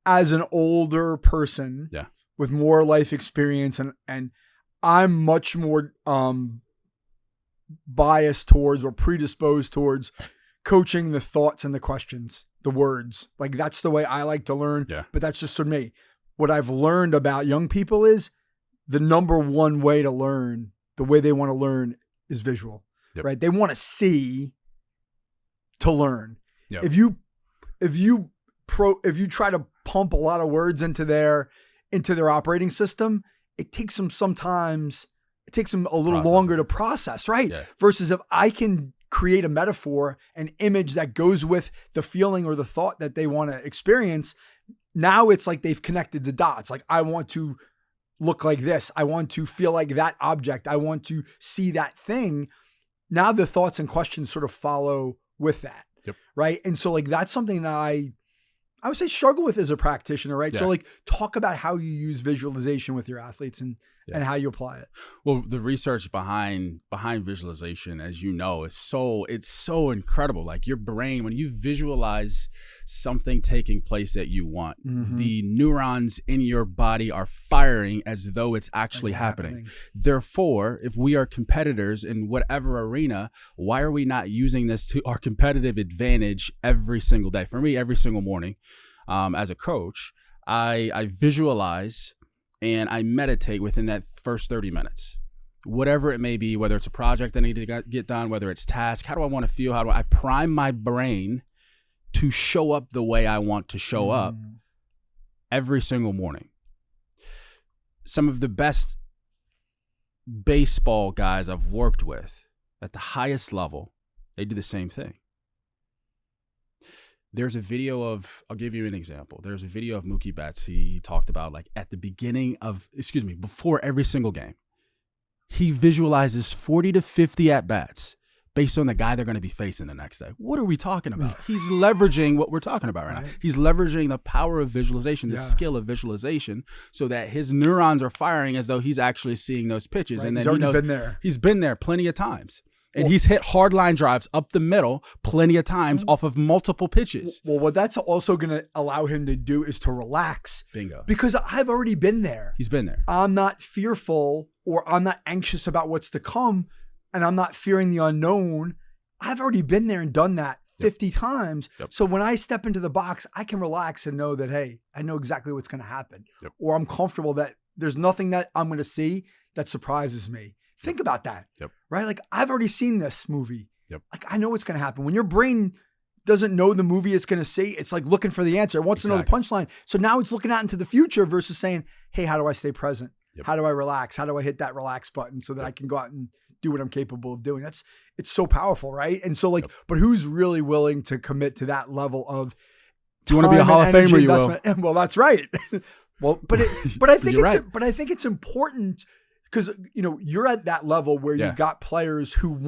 As an older person with more life experience, and I'm much more biased towards or predisposed towards coaching the thoughts and the questions, the words. Like, that's the way I like to learn, but that's just for me. What I've learned about young people is the number one way to learn, the way they want to learn, is visual, right? They want to see to learn. If you try to pump a lot of words into their operating system, it takes them a little longer to process, right? Versus if I can create a metaphor, an image that goes with the feeling or the thought that they want to experience, now it's like they've connected the dots. Like, I want to look like this. I want to feel like that object. I want to see that thing. Now the thoughts and questions sort of follow with that. Right. And so like, that's something that I would say struggle with as a practitioner, right? So like, talk about how you use visualization with your athletes and how you apply it. Well, the research behind visualization, as you know, it's so incredible. Like, your brain, when you visualize something taking place that you want, the neurons in your body are firing as though it's actually happening. Therefore, if we are competitors in whatever arena, why are we not using this to our competitive advantage every single day? For me, every single morning, as a coach, I visualize and I meditate within that first 30 minutes, whatever it may be, whether it's a project I need to get done, whether it's task. How do I want to feel? How do I prime my brain to show up the way I want to show up every single morning? Some of the best baseball guys I've worked with at the highest level, they do the same thing. There's a video of, I'll give you an example. There's a video of Mookie Betts. He talked about, like, at the beginning of, before every single game, he visualizes 40 to 50 at-bats based on the guy they're going to be facing the next day. What are we talking about? He's leveraging what we're talking about right now. He's leveraging the power of visualization, the skill of visualization, so that his neurons are firing as though he's actually seeing those pitches. Right. And then he's already been there. He's been there plenty of times. And he's hit hard line drives up the middle plenty of times off of multiple pitches. Well, what that's also going to allow him to do is to relax. Bingo. Because I've already been there. He's been there. I'm not fearful, or I'm not anxious about what's to come, and I'm not fearing the unknown. I've already been there and done that 50 times. So when I step into the box, I can relax and know that, hey, I know exactly what's going to happen. Or I'm comfortable that there's nothing that I'm going to see that surprises me. Think about that, right? Like, I've already seen this movie. Like, I know what's going to happen. When your brain doesn't know the movie it's going to see, it's like looking for the answer. It wants to know the punchline. So now it's looking out into the future versus saying, hey, how do I stay present? How do I relax? How do I hit that relax button so that I can go out and do what I'm capable of doing? It's so powerful, right? And so like, but who's really willing to commit to that level of do you want to be a Hall of Famer? You will. Well, that's right. Well, but I think it's important. Because, you know, you're at that level where you've got players who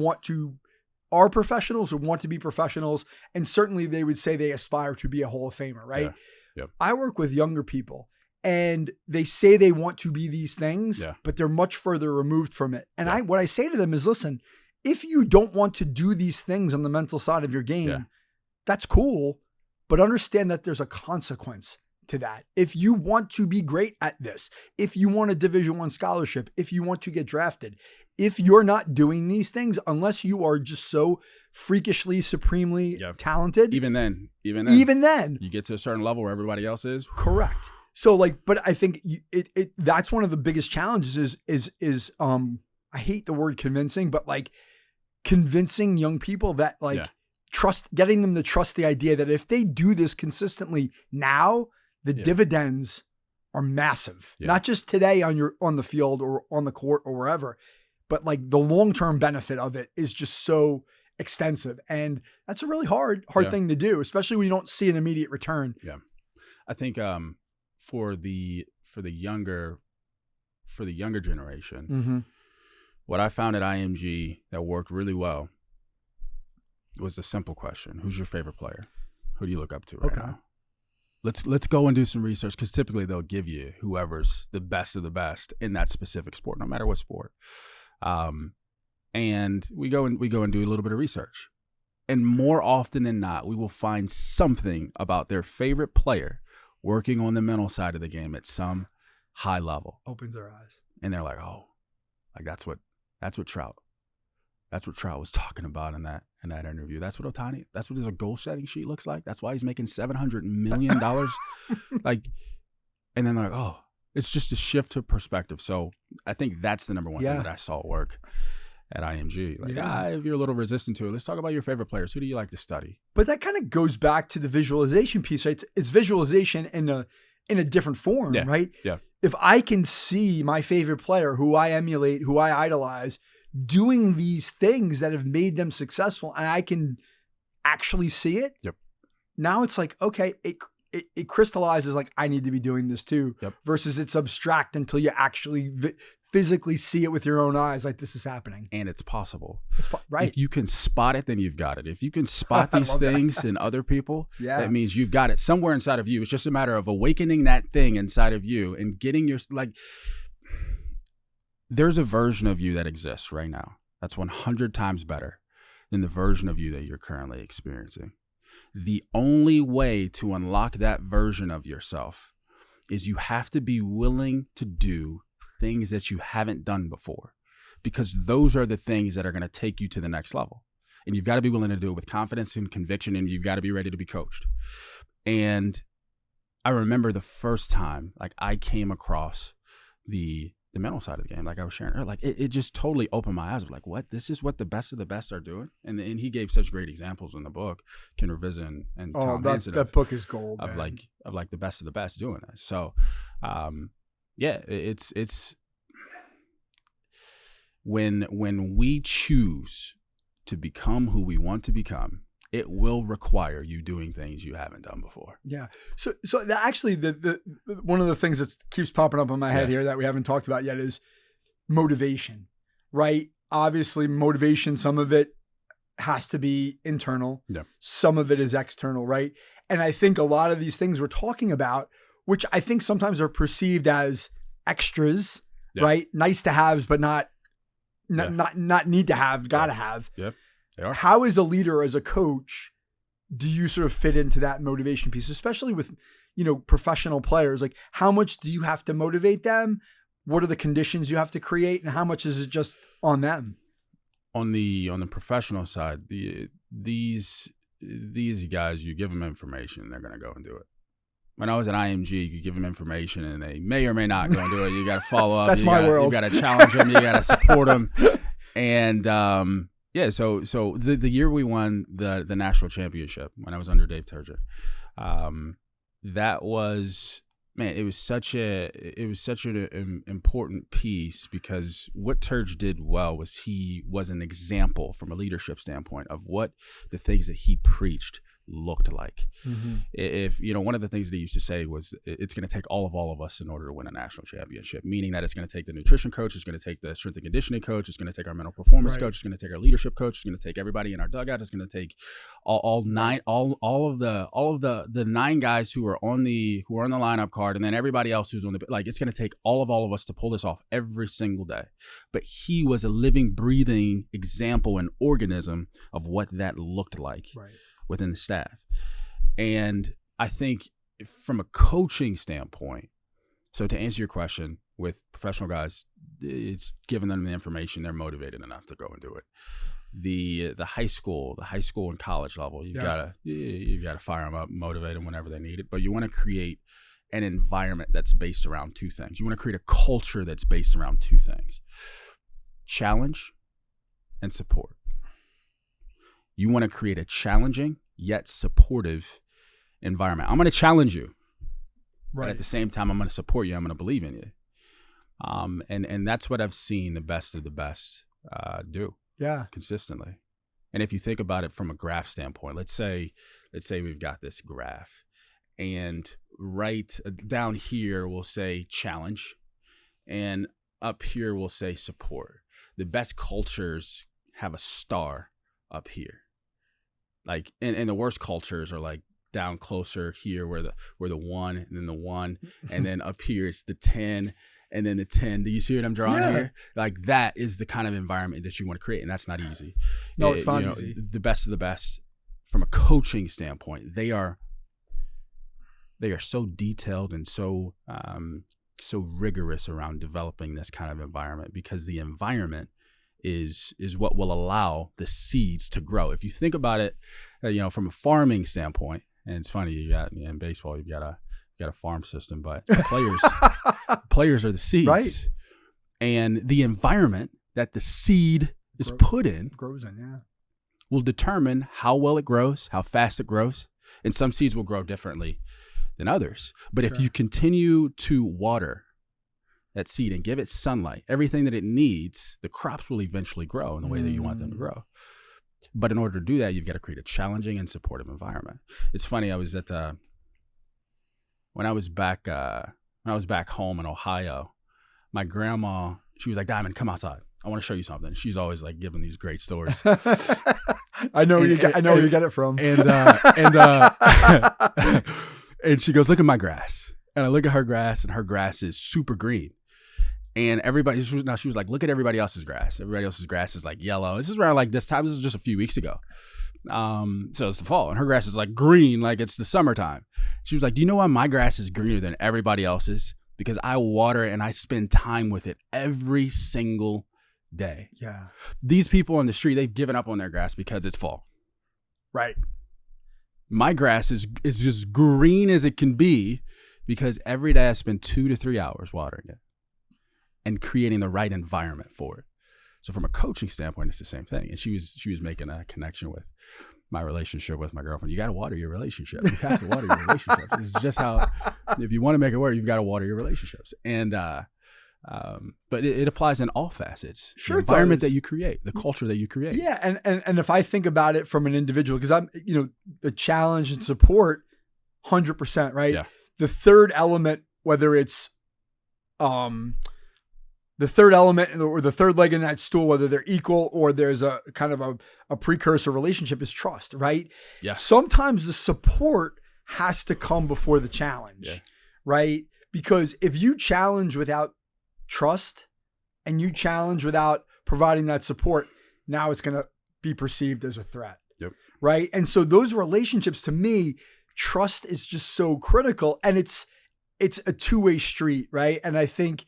are professionals, who want to be professionals. And certainly they would say they aspire to be a Hall of Famer, right? I work with younger people and they say they want to be these things, but they're much further removed from it. And what I say to them is, listen, if you don't want to do these things on the mental side of your game, that's cool, but understand that there's a consequence to that. If you want to be great at this, if you want a Division I scholarship, if you want to get drafted, if you're not doing these things, unless you are just so freakishly, supremely talented, even then, you get to a certain level where everybody else is. Correct. So like, but I think that's one of the biggest challenges is I hate the word convincing, but like convincing young people that like getting them to trust the idea that if they do this consistently now, the dividends are massive, not just today on the field or on the court or wherever, but like the long-term benefit of it is just so extensive. And that's a really hard thing to do, especially when you don't see an immediate return. Yeah. I think for the younger generation, what I found at IMG that worked really well was a simple question. Who's your favorite player? Who do you look up to right now? Let's go and do some research, because typically they'll give you whoever's the best of the best in that specific sport, no matter what sport. And we go and do a little bit of research, and more often than not, we will find something about their favorite player working on the mental side of the game at some high level. Opens their eyes, and they're like, oh, like that's what Trout was talking about in that interview. That's what his goal setting sheet looks like. That's why he's making $700 million. Like, and then they're like, oh, it's just a shift to perspective. So I think that's the number one thing that I saw work at IMG. Like, if you're a little resistant to it, let's talk about your favorite players. Who do you like to study? But that kind of goes back to the visualization piece, right? It's visualization in a different form, right? Yeah. If I can see my favorite player, who I emulate, who I idolize, doing these things that have made them successful, and I can actually see it. Now it's like, okay, it crystallizes like I need to be doing this too, versus it's abstract until you actually physically see it with your own eyes, like this is happening. And it's possible. Right. If you can spot it, then you've got it. If you can spot these things in other people, that means you've got it somewhere inside of you. It's just a matter of awakening that thing inside of you and getting your, like, there's a version of you that exists right now that's 100 times better than the version of you that you're currently experiencing. The only way to unlock that version of yourself is you have to be willing to do things that you haven't done before, because those are the things that are going to take you to the next level. And you've got to be willing to do it with confidence and conviction, and you've got to be ready to be coached. And I remember the first time, like, I came across the mental side of the game, like I was sharing earlier, like it just totally opened my eyes. Like, what? This is what the best of the best are doing. And he gave such great examples in the book, Ken Revizin and Tom Hansen. That book is gold. Of like the best of the best doing this. So, it's when we choose to become who we want to become, it will require you doing things you haven't done before. Yeah. So actually, the one of the things that keeps popping up in my head here that we haven't talked about yet is motivation, right? Obviously, motivation, some of it has to be internal. Yeah. Some of it is external, right? And I think a lot of these things we're talking about, which I think sometimes are perceived as extras, right? Nice to haves, but not need to have, gotta have. Yep. They are. How as a leader, as a coach, do you sort of fit into that motivation piece, especially with, professional players? Like, how much do you have to motivate them? What are the conditions you have to create, and how much is it just on them? On the professional side, these guys, you give them information and they're going to go and do it. When I was at IMG, you give them information and they may or may not go and do it. You got to follow up. That's my world. You got to challenge them. You got to support them. And so the year we won the national championship, when I was under Dave Turgeon, that was, man, it was such an important piece, because what Turge did well was he was an example from a leadership standpoint of what the things that he preached looked like. Mm-hmm. If one of the things that he used to say was, it's going to take all of us in order to win a national championship, meaning that it's going to take the nutrition coach, it's going to take the strength and conditioning coach, it's going to take our mental performance coach, it's going to take our leadership coach, it's going to take everybody in our dugout, it's going to take all of the 9 guys who are on the lineup card, and then everybody else who's on the, like, it's going to take all of us to pull this off every single day. But he was a living, breathing example and organism of what that looked like. Right. Within the staff. And I think from a coaching standpoint, so to answer your question, with professional guys, it's giving them the information, they're motivated enough to go and do it. The high school and college level, you've got to fire them up, motivate them whenever they need it. But you want to create an environment that's based around 2 things. You want to create a culture that's based around 2 things: challenge and support. You want to create a challenging yet supportive environment. I'm going to challenge you, right? But at the same time, I'm going to support you. I'm going to believe in you. And that's what I've seen the best of the best do. Yeah, consistently. And if you think about it from a graph standpoint, let's say we've got this graph, and right down here we'll say challenge, and up here we'll say support. The best cultures have a star up here. Like, and the worst cultures are like down closer here where the 1 and then the 1, and then up here it's the 10 and then the 10. Do you see what I'm drawing here? Like, that is the kind of environment that you want to create, and that's not easy. No, it's not easy. The best of the best from a coaching standpoint, they are so detailed and so rigorous around developing this kind of environment, because the environment is what will allow the seeds to grow. If you think about it, from a farming standpoint, and it's funny, you got in baseball, you've got a farm system, but players are the seeds, right? And the environment that the seed is put in will determine how well it grows, how fast it grows, and some seeds will grow differently than others. But if you continue to water that seed and give it sunlight, everything that it needs, the crops will eventually grow in the way that you want them to grow. But in order to do that, you've got to create a challenging and supportive environment. It's funny, I was at when I was back home in Ohio, my grandma, she was like, "Diamyn, come outside. I want to show you something." She's always like giving these great stories. I know where you get it from. And she goes, "Look at my grass." And I look at her grass, and her grass is super green. And she was like, "Look at everybody else's grass. Everybody else's grass is like yellow." This is around like this time. This is just a few weeks ago. So it's the fall, and her grass is like green, like it's the summertime. She was like, "Do you know why my grass is greener than everybody else's? Because I water it and I spend time with it every single day." Yeah. These people on the street, they've given up on their grass because it's fall. Right. My grass is just green as it can be, because every day I spend 2 to 3 hours watering it and creating the right environment for it. So from a coaching standpoint, it's the same thing. And she was making a connection with my relationship with my girlfriend. You got to water your relationship. You have to water your relationships. It's just how, if you want to make it work, you've got to water your relationships. And but it applies in all facets. Sure, the environment that you create, the culture that you create. Yeah, and if I think about it from an individual, because I'm, the challenge and support, 100%, right? Yeah. The third element, whether it's the third element or the third leg in that stool, whether they're equal or there's a kind of a precursor relationship, is trust, right? Yeah. Sometimes the support has to come before the challenge, right? Because if you challenge without trust and you challenge without providing that support, now it's going to be perceived as a threat, right? And so those relationships, to me, trust is just so critical, and it's a two-way street, right? And I think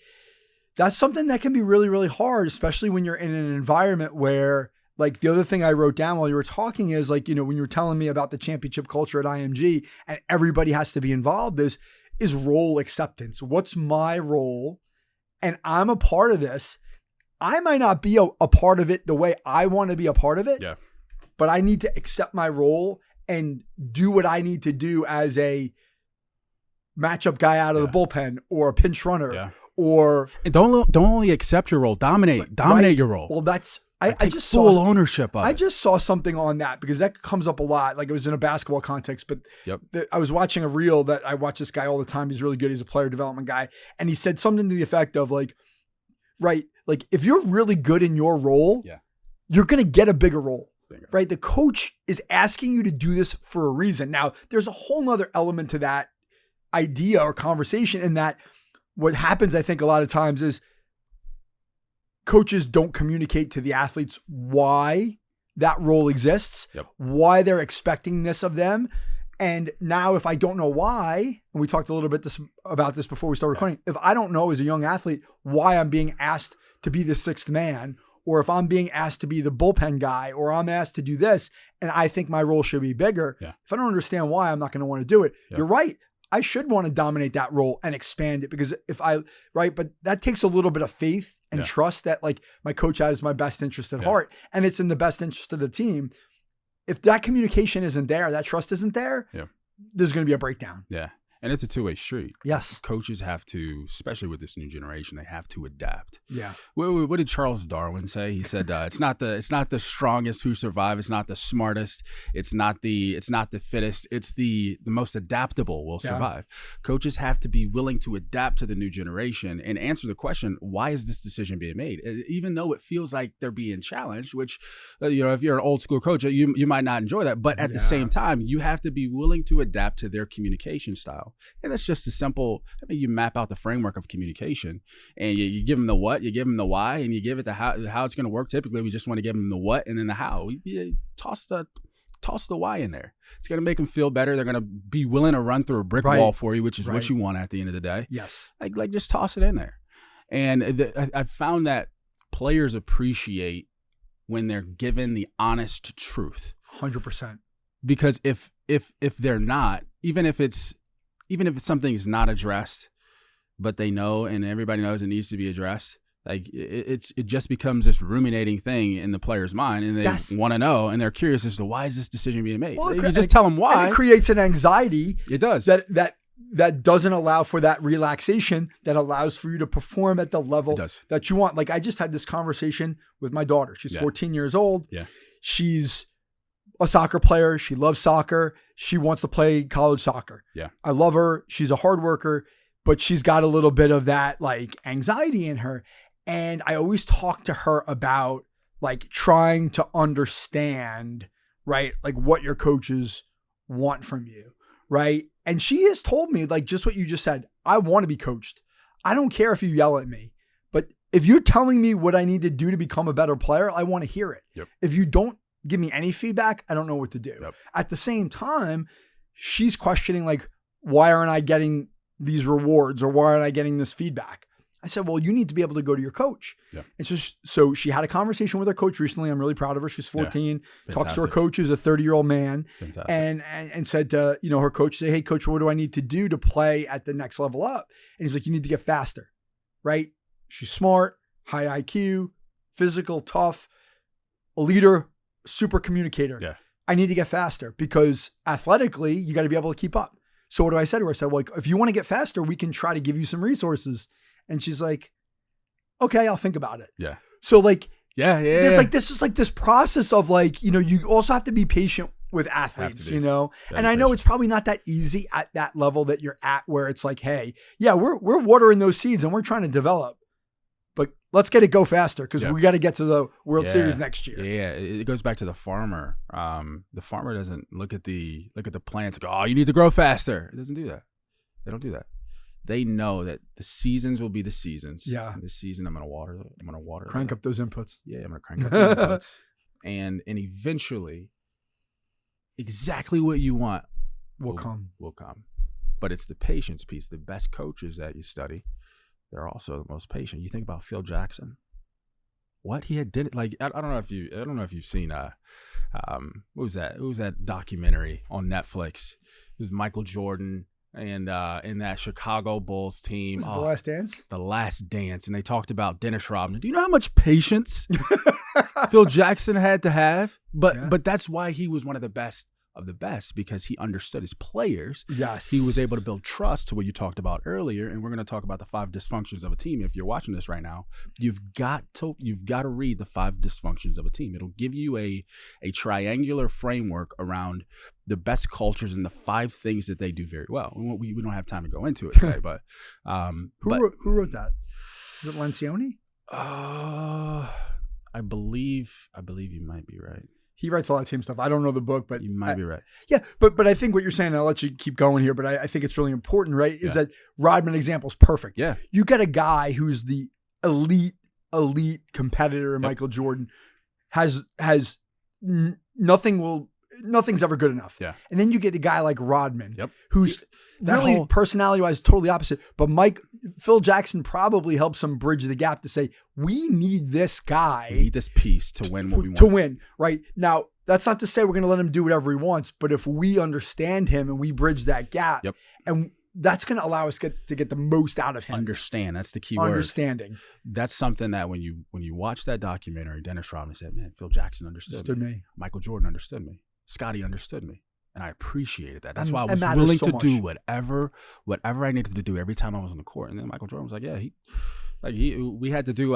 that's something that can be really, really hard, especially when you're in an environment where, like, the other thing I wrote down while you were talking is, like, you know, when you were telling me about the championship culture at IMG and everybody has to be involved, is role acceptance. What's my role? And I'm a part of this. I might not be a part of it the way I want to be a part of it, but I need to accept my role and do what I need to do as a matchup guy out of the bullpen or a pinch runner or and don't only accept your role, dominate your role. Well, that's I just full saw ownership of it. I just saw something on that because that comes up a lot. Like, it was in a basketball context, but I was watching a reel that I watch this guy all the time. He's really good. He's a player development guy. And he said something to the effect of, like, right, like, if you're really good in your role, you're going to get a bigger role. Right? The coach is asking you to do this for a reason. Now, there's a whole nother element to that idea or conversation, in that what happens, I think, a lot of times is coaches don't communicate to the athletes why that role exists, why they're expecting this of them. And now, if I don't know why, and we talked a little bit about this before we started recording, if I don't know as a young athlete why I'm being asked to be the sixth man, or if I'm being asked to be the bullpen guy, or I'm asked to do this, and I think my role should be bigger, if I don't understand why, I'm not going to want to do it. You're right. I should want to dominate that role and expand it, because but that takes a little bit of faith and trust that, like, my coach has my best interest at heart, and it's in the best interest of the team. If that communication isn't there, that trust isn't there, there's going to be a breakdown. Yeah. And it's a two-way street. Yes. Coaches have to, especially with this new generation, they have to adapt. Yeah. What did Charles Darwin say? He said, it's not the strongest who survive. It's not the smartest. It's not the fittest. It's the most adaptable will survive. Coaches have to be willing to adapt to the new generation and answer the question, why is this decision being made? Even though it feels like they're being challenged, which, if you're an old school coach, you might not enjoy that. But at the same time, you have to be willing to adapt to their communication style. And that's just a simple, you map out the framework of communication, and you give them the what, you give them the why, and you give it the how it's going to work. Typically, we just want to give them the what and then the how. You toss the why in there. It's going to make them feel better. They're going to be willing to run through a brick wall for you, which is what you want at the end of the day. Yes. Like just toss it in there. And I found that players appreciate when they're given the honest truth. 100%. Because if they're not, even if something's not addressed, but they know and everybody knows it needs to be addressed, like it just becomes this ruminating thing in the player's mind, and they want to know, and they're curious as to why is this decision being made. Well, you just tell them why. And it creates an anxiety. It does. That doesn't allow for that relaxation that allows for you to perform at the level that you want. Like, I just had this conversation with my daughter. She's 14 years old. Yeah. She's a soccer player. She loves soccer. She wants to play college soccer. Yeah. I love her. She's a hard worker, but she's got a little bit of that, like, anxiety in her. And I always talk to her about, like, trying to understand, right, like, what your coaches want from you, right? And she has told me, like, just what you just said, I want to be coached. I don't care if you yell at me, but if you're telling me what I need to do to become a better player, I want to hear it. Yep. If you don't give me any feedback, I don't know what to do. Yep. At the same time, she's questioning, like, why aren't I getting these rewards, or why aren't I getting this feedback? I said, well, you need to be able to go to your coach. Yeah. And so she had a conversation with her coach recently. I'm really proud of her. She's 14, talks to her coach, who's a 30-year-old man, and said to, her coach, say, hey, coach, what do I need to do to play at the next level up? And he's like, you need to get faster, right? She's smart, high IQ, physical, tough, a leader, super communicator. Yeah. I need to get faster because athletically, you got to be able to keep up. So what do I say to her? I said, well, if you want to get faster, we can try to give you some resources. And she's like, okay, I'll think about it. Yeah. So, like, there's like, this is like this process of, like, you also have to be patient with athletes, and I know it's probably not that easy at that level that you're at, where it's like, hey, yeah, we're watering those seeds and we're trying to develop, but let's get it go faster because we got to get to the World Series next year. Yeah, it goes back to the farmer. The farmer doesn't look at the plants and go, oh, you need to grow faster. It doesn't do that. They don't do that. They know that the seasons will be the seasons. Yeah. This season, I'm gonna water. Crank up those inputs. Yeah, I'm gonna crank up the inputs, and eventually, exactly what you want will come. But it's the patience piece. The best coaches that you study, they're also the most patient. You think about Phil Jackson. What he had did, like I don't know if you've seen what was that? It was that documentary on Netflix. It was Michael Jordan and in that Chicago Bulls team. Was it The Last Dance? The Last Dance, and they talked about Dennis Rodman. Do you know how much patience Phil Jackson had to have? But that's why he was one of the best of the best, because he understood his players. Yes. He was able to build trust to what you talked about earlier. And we're going to talk about the 5 dysfunctions of a team. If you're watching this right now, you've got to read the 5 dysfunctions of a team. It'll give you a triangular framework around the best cultures and the 5 things that they do very well. We don't have time to go into it today, but who wrote that? Was it Lensioni? I believe you might be right. He writes a lot of team stuff. I don't know the book, but you might be right. Yeah, but I think what you're saying, I'll let you keep going here, but I think it's really important, right? Is that Rodman example is perfect. Yeah. You got a guy who's the elite competitor in Michael Jordan, has nothing's ever good enough. Yeah. And then you get a guy like Rodman, who's really personality-wise totally opposite. But Phil Jackson probably helps him bridge the gap to say, we need this guy. We need this piece to win what we want. To win, right? Now, that's not to say we're going to let him do whatever he wants, but if we understand him and we bridge that gap, and that's going to allow us to get the most out of him. Understand. That's the key word. Understanding. That's something that when you watch that documentary, Dennis Rodman said, man, Phil Jackson understood me. Michael Jordan understood me. Scotty understood me. And I appreciated that. That's why I was willing to do whatever I needed to do every time I was on the court. And then Michael Jordan was like, we had to do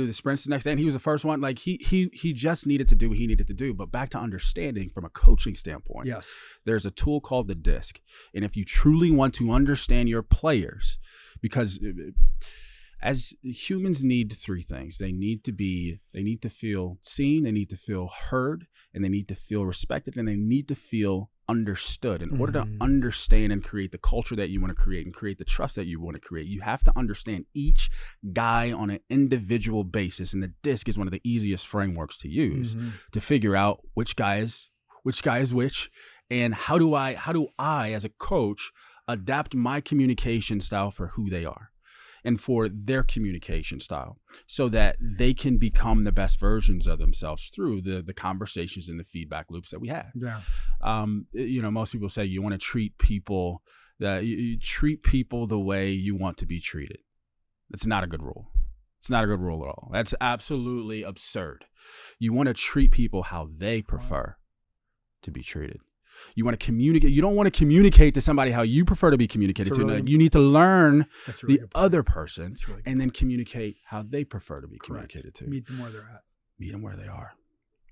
the sprints the next day, and he was the first one. Like he just needed to do what he needed to do. But back to understanding from a coaching standpoint, there's a tool called the DISC. And if you truly want to understand your players, because as humans need 3 things. They need to feel seen, they need to feel heard, and they need to feel respected, and they need to feel understood. In order to understand and create the culture that you want to create and create the trust that you want to create, you have to understand each guy on an individual basis. And the DISC is one of the easiest frameworks to use to figure out which guy is which, and how do I as a coach adapt my communication style for who they are and for their communication style, so that they can become the best versions of themselves through the conversations and the feedback loops that we have. Yeah. Most people say you want to treat people you treat people the way you want to be treated. That's not a good rule. It's not a good rule at all. That's absolutely absurd. You want to treat people how they prefer to be treated. You want to communicate. You don't want to communicate to somebody how you prefer to be communicated to. You need to learn the other person and then communicate how they prefer to be communicated to. Meet them where they're at. Meet them where they are.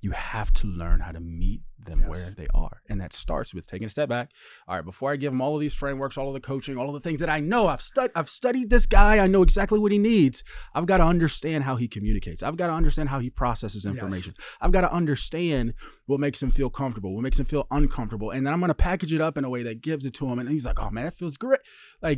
You have to learn how to meet them where they are. And that starts with taking a step back. All right, before I give them all of these frameworks, all of the coaching, all of the things that I know, I've studied this guy. I know exactly what he needs. I've got to understand how he communicates. I've got to understand how he processes information. I've got to understand what makes him feel comfortable, what makes him feel uncomfortable. And then I'm going to package it up in a way that gives it to him. And he's like, oh man, that feels great. There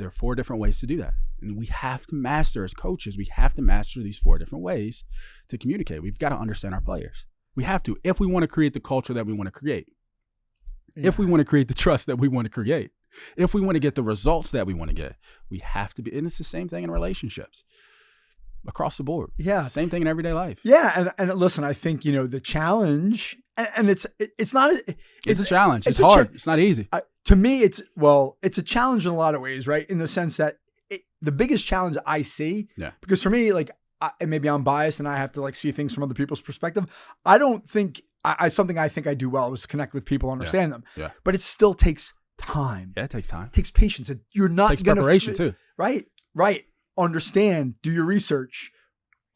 are 4 different ways to do that. And we have to master, as coaches, we have to master these 4 different ways to communicate. We've got to understand our players. We have to, if we want to create the culture that we want to create, if we want to create the trust that we want to create, if we want to get the results that we want to get, we have to be, and it's the same thing in relationships across the board. Yeah. Same thing in everyday life. Yeah. And listen, I think, the challenge, and it's not, it's a challenge. It's hard. It's not easy. To me, it's a challenge in a lot of ways, right? In the sense that the biggest challenge I see, because for me, and maybe I'm biased and I have to see things from other people's perspective. I don't think something I think I do well is connect with people, understand them. Yeah. But it still takes time. Yeah, it takes time. It takes patience. You're not going to preparation too. Right. Understand, do your research,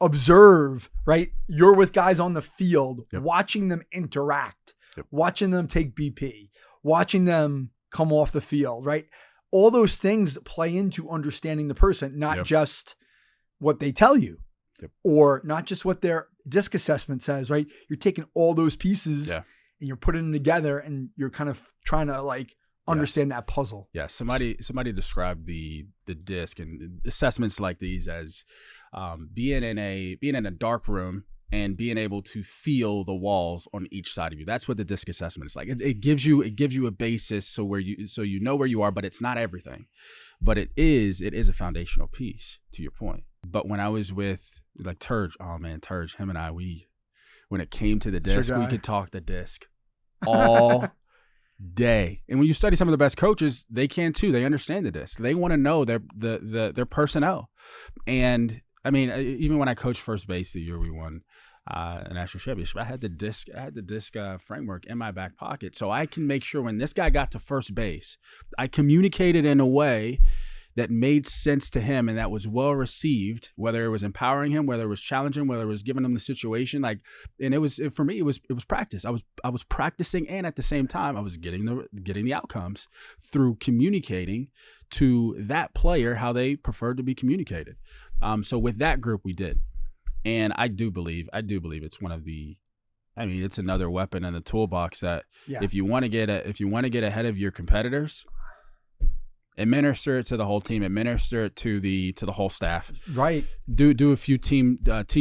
observe, right? You're with guys on the field, watching them interact, watching them take BP, watching them come off the field, right? All those things play into understanding the person, not just what they tell you, Yep. or not just what their disc assessment says, right? You're taking all those pieces and you're putting them together, and you're kind of trying to like understand that puzzle. Yeah. Somebody described the disc and assessments like these as being in a dark room and being able to feel the walls on each side of you. That's what the disc assessment is like. It gives you a basis so you know where you are, but it's not everything. But it is a foundational piece, to your point. But when I was with like Turge, him and I, when it came to the disc, we could talk the disc all day. And when you study some of the best coaches, they can too. They understand the disc. They want to know their personnel. And I mean, even when I coached first base the year we won a national championship, I had the disc framework in my back pocket, so I can make sure when this guy got to first base, I communicated in a way that made sense to him and that was well received, whether it was empowering him, whether it was challenging, whether it was giving him the situation. For me, it was practice. I was practicing, and at the same time, I was getting the outcomes through communicating to that player how they preferred to be communicated. So with that group, we did, and I do believe it's one of the. I mean, it's another weapon in the toolbox that if you want to get ahead of your competitors, administer it to the whole team, administer it to the whole staff. Right. Do a few team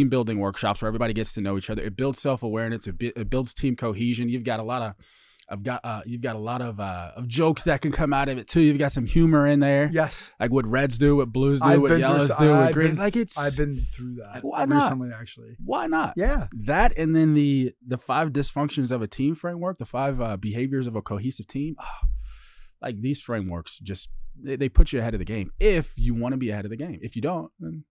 building workshops where everybody gets to know each other. It builds self-awareness. It builds team cohesion. You've got a lot of jokes that can come out of it too. You've got some humor in there. Yes. Like what Reds do, what Blues do, what Yellows do, what Greens. I've been through that. Why not? Recently, actually. Why not? Yeah. That, and then the 5 dysfunctions of a team framework, the 5 behaviors of a cohesive team. Like these frameworks just they put you ahead of the game if you want to be ahead of the game. If you don't, then.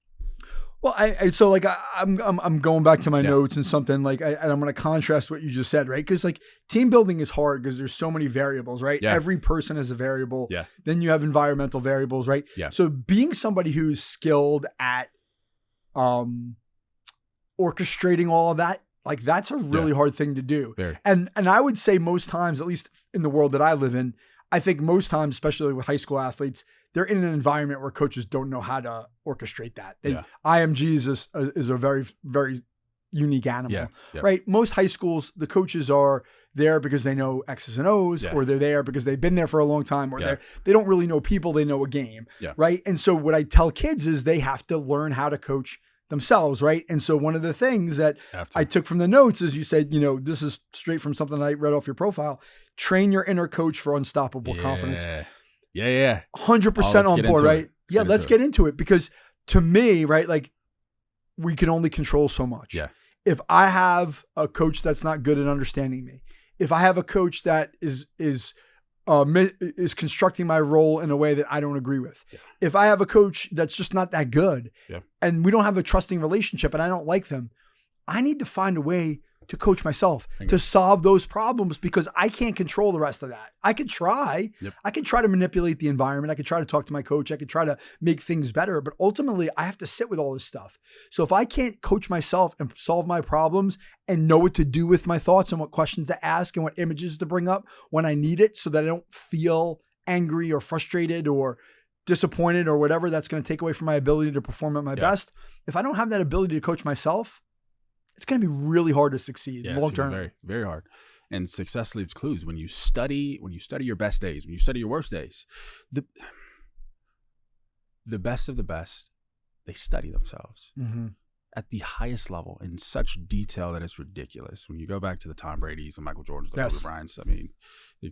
Well, I'm going back to my notes and something and I'm going to contrast what you just said, right? Because like team building is hard because there's so many variables, right? Yeah. Every person is a variable. Yeah. Then you have environmental variables, right? Yeah. So being somebody who's skilled at orchestrating all of that, like that's a really hard thing to do. Very. And I would say most times, at least in the world that I live in, I think most times, especially with high school athletes, they're in an environment where coaches don't know how to orchestrate that. IMG is a very, very unique animal, right? Most high schools, the coaches are there because they know X's and O's, or they're there because they've been there for a long time, or they don't really know people, they know a game, right? And so what I tell kids is they have to learn how to coach themselves, right? And so one of the things that I took from the notes is you said, this is straight from something I read off your profile, train your inner coach for unstoppable confidence. 100% on board, right? Let's get into it, because to me, right, like we can only control so much. Yeah. If I have a coach that's not good at understanding me, if I have a coach that is constructing my role in a way that I don't agree with, if I have a coach that's just not that good, and we don't have a trusting relationship and I don't like them, I need to find a way to coach myself to solve those problems, because I can't control the rest of that. I could try. I could try to manipulate the environment. I could try to talk to my coach. I could try to make things better, but ultimately I have to sit with all this stuff. So if I can't coach myself and solve my problems and know what to do with my thoughts and what questions to ask and what images to bring up when I need it, so that I don't feel angry or frustrated or disappointed or whatever that's going to take away from my ability to perform at my best. If I don't have that ability to coach myself, it's going to be really hard to succeed long term. Very, very hard. And success leaves clues. When you study your best days, when you study your worst days, the best of the best, they study themselves at the highest level in such detail that it's ridiculous. When you go back to the Tom Brady's and Michael Jordans, the Kobe Bryant's, I mean,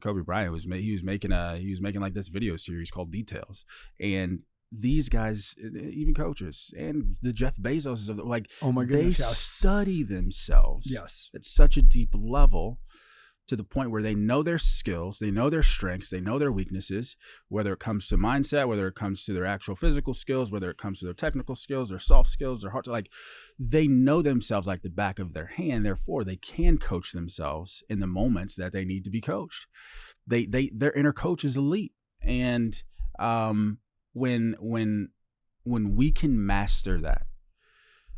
Kobe Bryant was making like this video series called Details, and these guys, even coaches, and the Jeff Bezos of like, oh my goodness, they study themselves at such a deep level, to the point where they know their skills, they know their strengths, they know their weaknesses, whether it comes to mindset, whether it comes to their actual physical skills, whether it comes to their technical skills, their soft skills, their heart, like they know themselves like the back of their hand. Therefore, they can coach themselves in the moments that they need to be coached. Their inner coach is elite, and when we can master that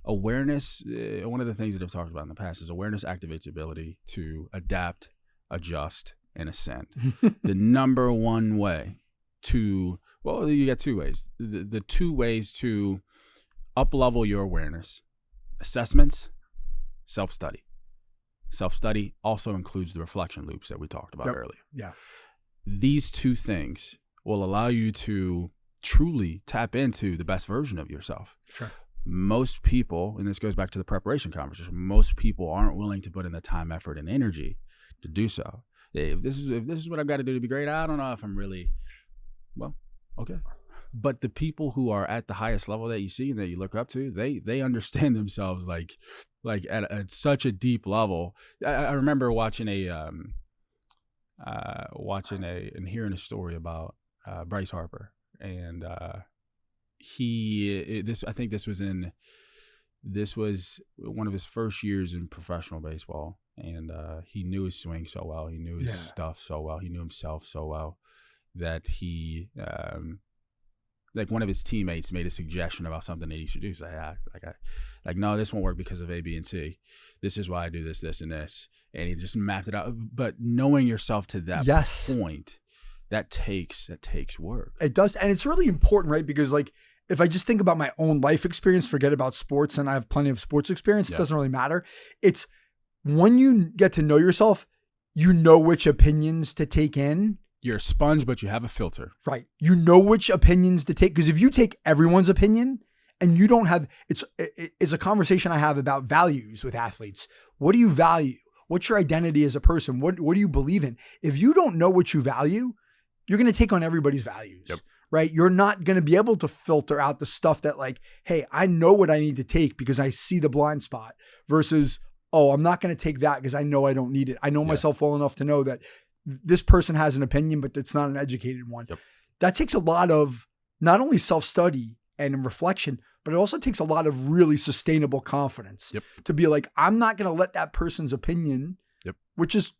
awareness, one of the things that I've talked about in the past is awareness activates ability to adapt, adjust, and ascend. The number one way to, well, you got 2 ways. The 2 ways to up-level your awareness. Assessments, self-study. Self-study also includes the reflection loops that we talked about earlier. Yeah. These two things will allow you to truly tap into the best version of yourself. Sure. Most people, and this goes back to the preparation conversation, most people aren't willing to put in the time, effort, and energy to do so. If this is what I've got to do to be great, I don't know if I'm really, well, okay. But the people who are at the highest level that you see and that you look up to, they understand themselves like at such a deep level. I remember watching and hearing a story about Bryce Harper, and I think this was one of his first years in professional baseball, and he knew his swing so well, he knew his stuff so well, he knew himself so well that he like one of his teammates made a suggestion about something that he should do. He's like, no, this won't work because of A, B, and C. This is why I do this, this, and this. And he just mapped it out. But knowing yourself to that point, that takes work. It does. And it's really important, right? Because like, if I just think about my own life experience, forget about sports, and I have plenty of sports experience, it doesn't really matter. It's when you get to know yourself, you know which opinions to take in. You're a sponge, but you have a filter. Right. You know which opinions to take. Because if you take everyone's opinion and you don't have, it's a conversation I have about values with athletes. What do you value? What's your identity as a person? What do you believe in? If you don't know what you value, you're going to take on everybody's values. Yep. Right. You're not going to be able to filter out the stuff that like, hey, I know what I need to take because I see the blind spot versus, oh, I'm not going to take that because I know I don't need it. I know myself well enough to know that this person has an opinion, but it's not an educated one. Yep. That takes a lot of not only self-study and reflection, but it also takes a lot of really sustainable confidence to be like, I'm not going to let that person's opinion, which is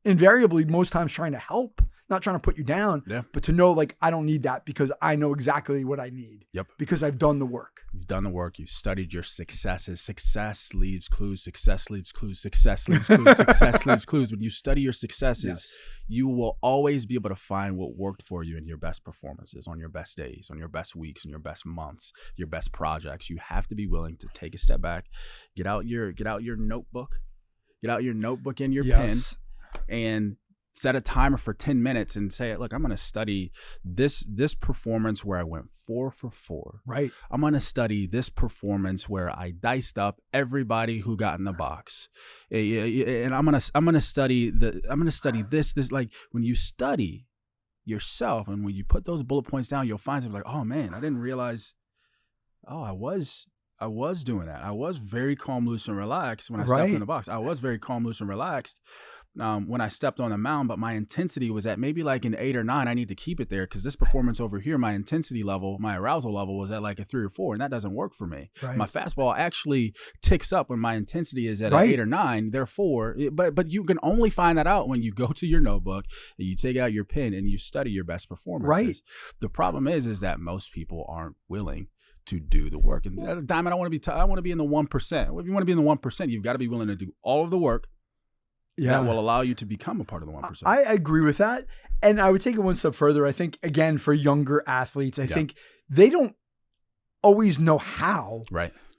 invariably most times trying to help, not trying to put you down, but to know like, I don't need that because I know exactly what I need because I've done the work. You've done the work. You've studied your successes. Success leaves clues. Success leaves clues. Success leaves clues. Success leaves clues. When you study your successes, you will always be able to find what worked for you in your best performances, on your best days, on your best weeks, on your best months, your best projects. You have to be willing to take a step back, get out your notebook, and your pen, and set a timer for 10 minutes and say, look, I'm going to study this performance where I went 4 for 4. Right. I'm going to study this performance where I diced up everybody who got in the box. And I'm going to study this. Like when you study yourself and when you put those bullet points down, you'll find something like, oh man, I didn't realize, I was doing that. I was very calm, loose, and relaxed when I stepped in the box. I was very calm, loose, and relaxed when I stepped on the mound, but my intensity was at maybe like an 8 or 9. I need to keep it there because this performance over here, my intensity level, my arousal level was at like a 3 or 4, and that doesn't work for me. Right. My fastball actually ticks up when my intensity is at an 8 or 9. Therefore, but you can only find that out when you go to your notebook and you take out your pen and you study your best performances. Right. The problem is that most people aren't willing to do the work. And Diamyn, I want to be in the 1%. If you want to be in the 1%, you've got to be willing to do all of the work. That will allow you to become a part of the 1%. I agree with that. And I would take it one step further. I think, again, for younger athletes, I think they don't always know how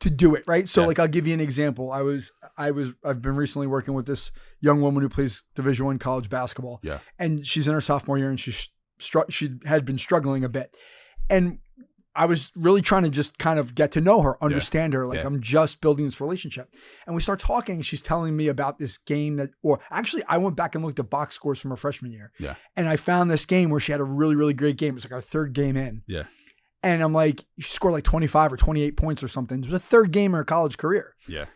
to do it, right? So like, I'll give you an example. I've been recently working with this young woman who plays Division I college basketball. Yeah. And she's in her sophomore year and she had been struggling a bit. And I was really trying to just kind of get to know her, understand her. Like I'm just building this relationship. And we start talking and she's telling me about this game actually I went back and looked at box scores from her freshman year. Yeah. And I found this game where she had a really, really great game. It was like our 3rd game in. Yeah. And I'm like, she scored like 25 or 28 points or something. It was a 3rd game in her college career. Yeah.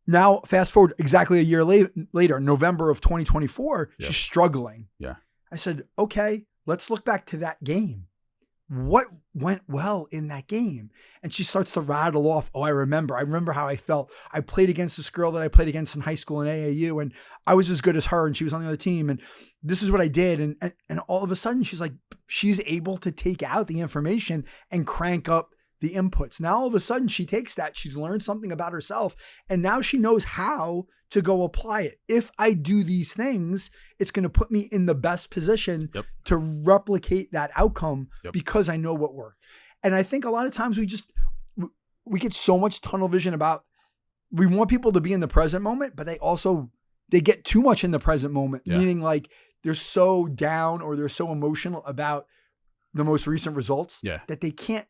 Now, fast forward exactly a year later, November of 2024, she's struggling. Yeah. I said, okay, let's look back to that game. What went well in that game? And she starts to rattle off. Oh, I remember how I felt. I played against this girl that I played against in high school in AAU, and I was as good as her, and she was on the other team, and this is what I did. And all of a sudden, she's able to take out the information and crank up the inputs. Now, all of a sudden, she takes that. She's learned something about herself, and now she knows how to go apply it. If I do these things, it's going to put me in the best position to replicate that outcome because I know what worked. And I think a lot of times we get so much tunnel vision about, we want people to be in the present moment, but they get too much in the present moment, meaning like they're so down or they're so emotional about the most recent results that they can't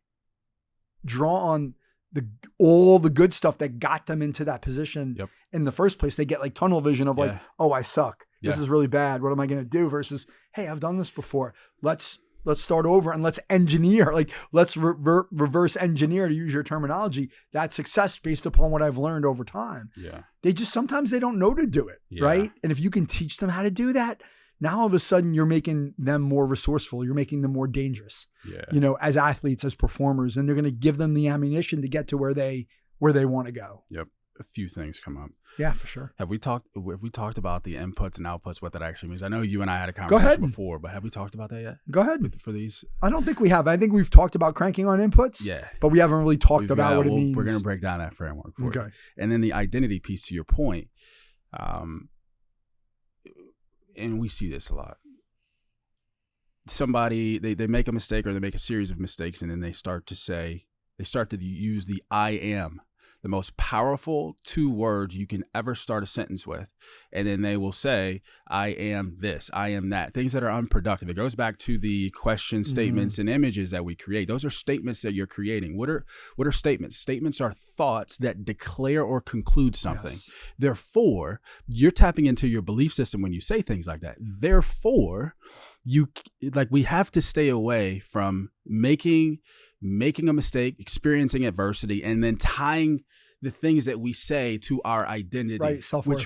draw on all the good stuff that got them into that position in the first place. They get like tunnel vision of like, oh, I suck. This is really bad. What am I going to do? Versus, hey, I've done this before. Let's start over and let's engineer, like let's reverse engineer, to use your terminology, that success based upon what I've learned over time. Yeah. Sometimes they don't know to do it. Right. And if you can teach them how to do that, now all of a sudden you're making them more resourceful. You're making them more dangerous, as athletes, as performers, and they're going to give them the ammunition to get to where they want to go. Yep. A few things come up. Yeah, for sure. Have we talked about the inputs and outputs, what that actually means? I know you and I had a conversation before, but have we talked about that yet? Go ahead. For these? I don't think we have. I think we've talked about cranking on inputs. Yeah. But we haven't really talked about what it means. We're going to break down that framework for you. And then the identity piece, to your point, and we see this a lot. Somebody, they make a mistake or they make a series of mistakes, and then they start to use the I am, the most powerful 2 words you can ever start a sentence with. And then they will say, I am this, I am that, things that are unproductive. It goes back to the questions, statements, and images that we create. Those are statements that you're creating. What are statements? Statements are thoughts that declare or conclude something. Yes. Therefore, you're tapping into your belief system when you say things like that. Therefore, we have to stay away from making a mistake, experiencing adversity, and then tying the things that we say to our identity, right, self-worth,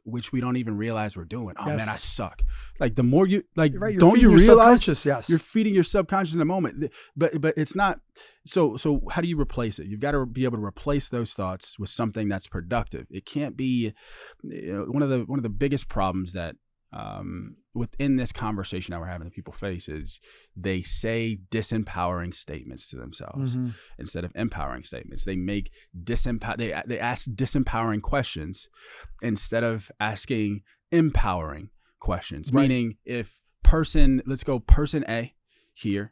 which we don't even realize we're doing. Oh man, I suck. Like the more you don't you realize? Yes, you're feeding your subconscious in the moment. But it's not. So how do you replace it? You've got to be able to replace those thoughts with something that's productive. It can't be one of the biggest problems that within this conversation that we're having that people face is they say disempowering statements to themselves instead of empowering statements. They make they ask disempowering questions instead of asking empowering questions. Right. Meaning let's go person A here,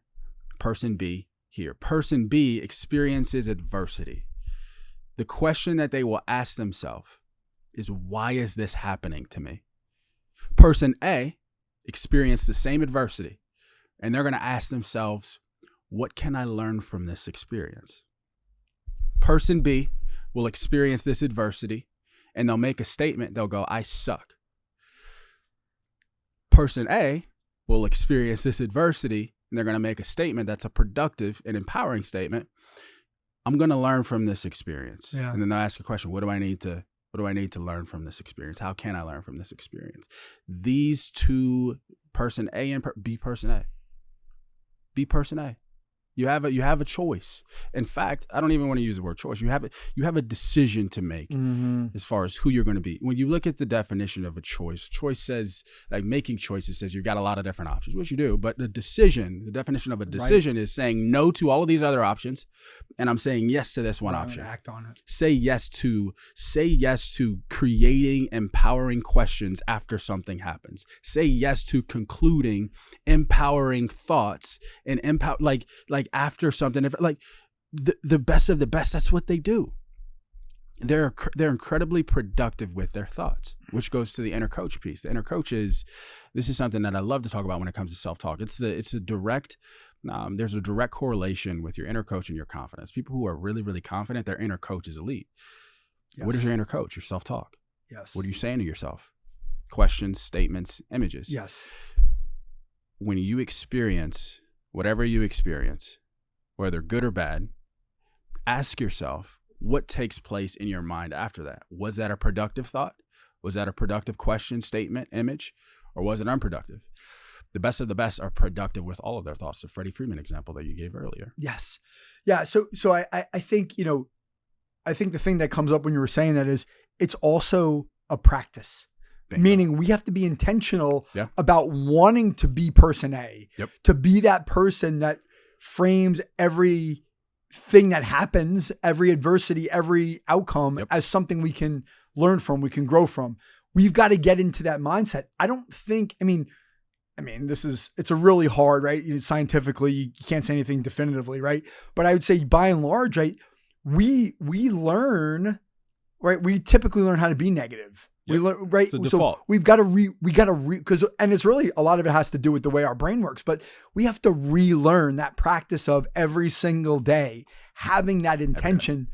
person B here. Person B experiences adversity. The question that they will ask themselves is, why is this happening to me? Person A experienced the same adversity, and they're going to ask themselves, what can I learn from this experience? Person B will experience this adversity, and they'll make a statement. They'll go, I suck. Person A will experience this adversity, and they're going to make a statement that's a productive and empowering statement. I'm going to learn from this experience. Yeah. And then they'll ask a question, what do I need to learn from this experience? How can I learn from this experience? These two, person A and B person A. Be person A. You have a choice. In fact, I don't even want to use the word choice. You have a decision to make as far as who you're going to be. When you look at the definition of a choice says, like, making choices says you've got a lot of different options, which you do, but the definition of a decision is saying no to all of these other options, and I'm saying yes to this one option. Act on it. Say yes to creating empowering questions after something happens. Say yes to concluding empowering thoughts and like after something, like the best of the best, that's what they do. They're incredibly productive with their thoughts, which goes to the inner coach piece. The inner coach this is something that I love to talk about when it comes to self-talk. It's a direct, there's a direct correlation with your inner coach and your confidence. People who are really, really confident, their inner coach is elite. Yes. What is your inner coach? Your self-talk. Yes. What are you saying to yourself? Questions, statements, images. Yes. When you experience whatever you experience, whether good or bad, ask yourself what takes place in your mind after that. Was that a productive thought? Was that a productive question, statement, image? Or was it unproductive? The best of the best are productive with all of their thoughts. The Freddie Freeman example that you gave earlier. Yes. Yeah. So I think, I think the thing that comes up when you were saying that is it's also a practice. Bingo. Meaning we have to be intentional about wanting to be person A, to be that person that frames every thing that happens, every adversity, every outcome as something we can learn from, we can grow from. We've got to get into that mindset. I don't think, I mean, it's a really hard, right? Scientifically, you can't say anything definitively, right? But I would say by and large, right? we learn, right? We typically learn how to be negative. Yep. We learn, right? It's a default. So we got to because, and it's really, a lot of it has to do with the way our brain works, but we have to relearn that practice of every single day, having that intention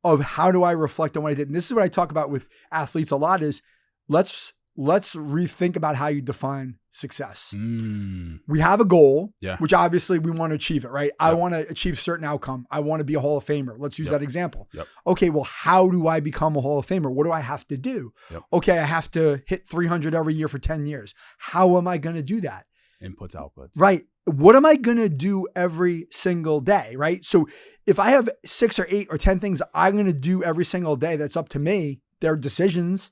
of how do I reflect on what I did. And this is what I talk about with athletes a lot is let's rethink about how you define success. We have a goal, which obviously we want to achieve it, right? I want to achieve a certain outcome. I want to be a Hall of Famer. Let's use that example. Okay, well, how do I become a Hall of Famer? What do I have to do? Okay, I have to hit 300 every year for 10 years. How am I going to do that? Inputs, outputs. Right. What am I going to do every single day, right? So if I have 6 or 8 or 10 things I'm going to do every single day, that's up to me. They're decisions.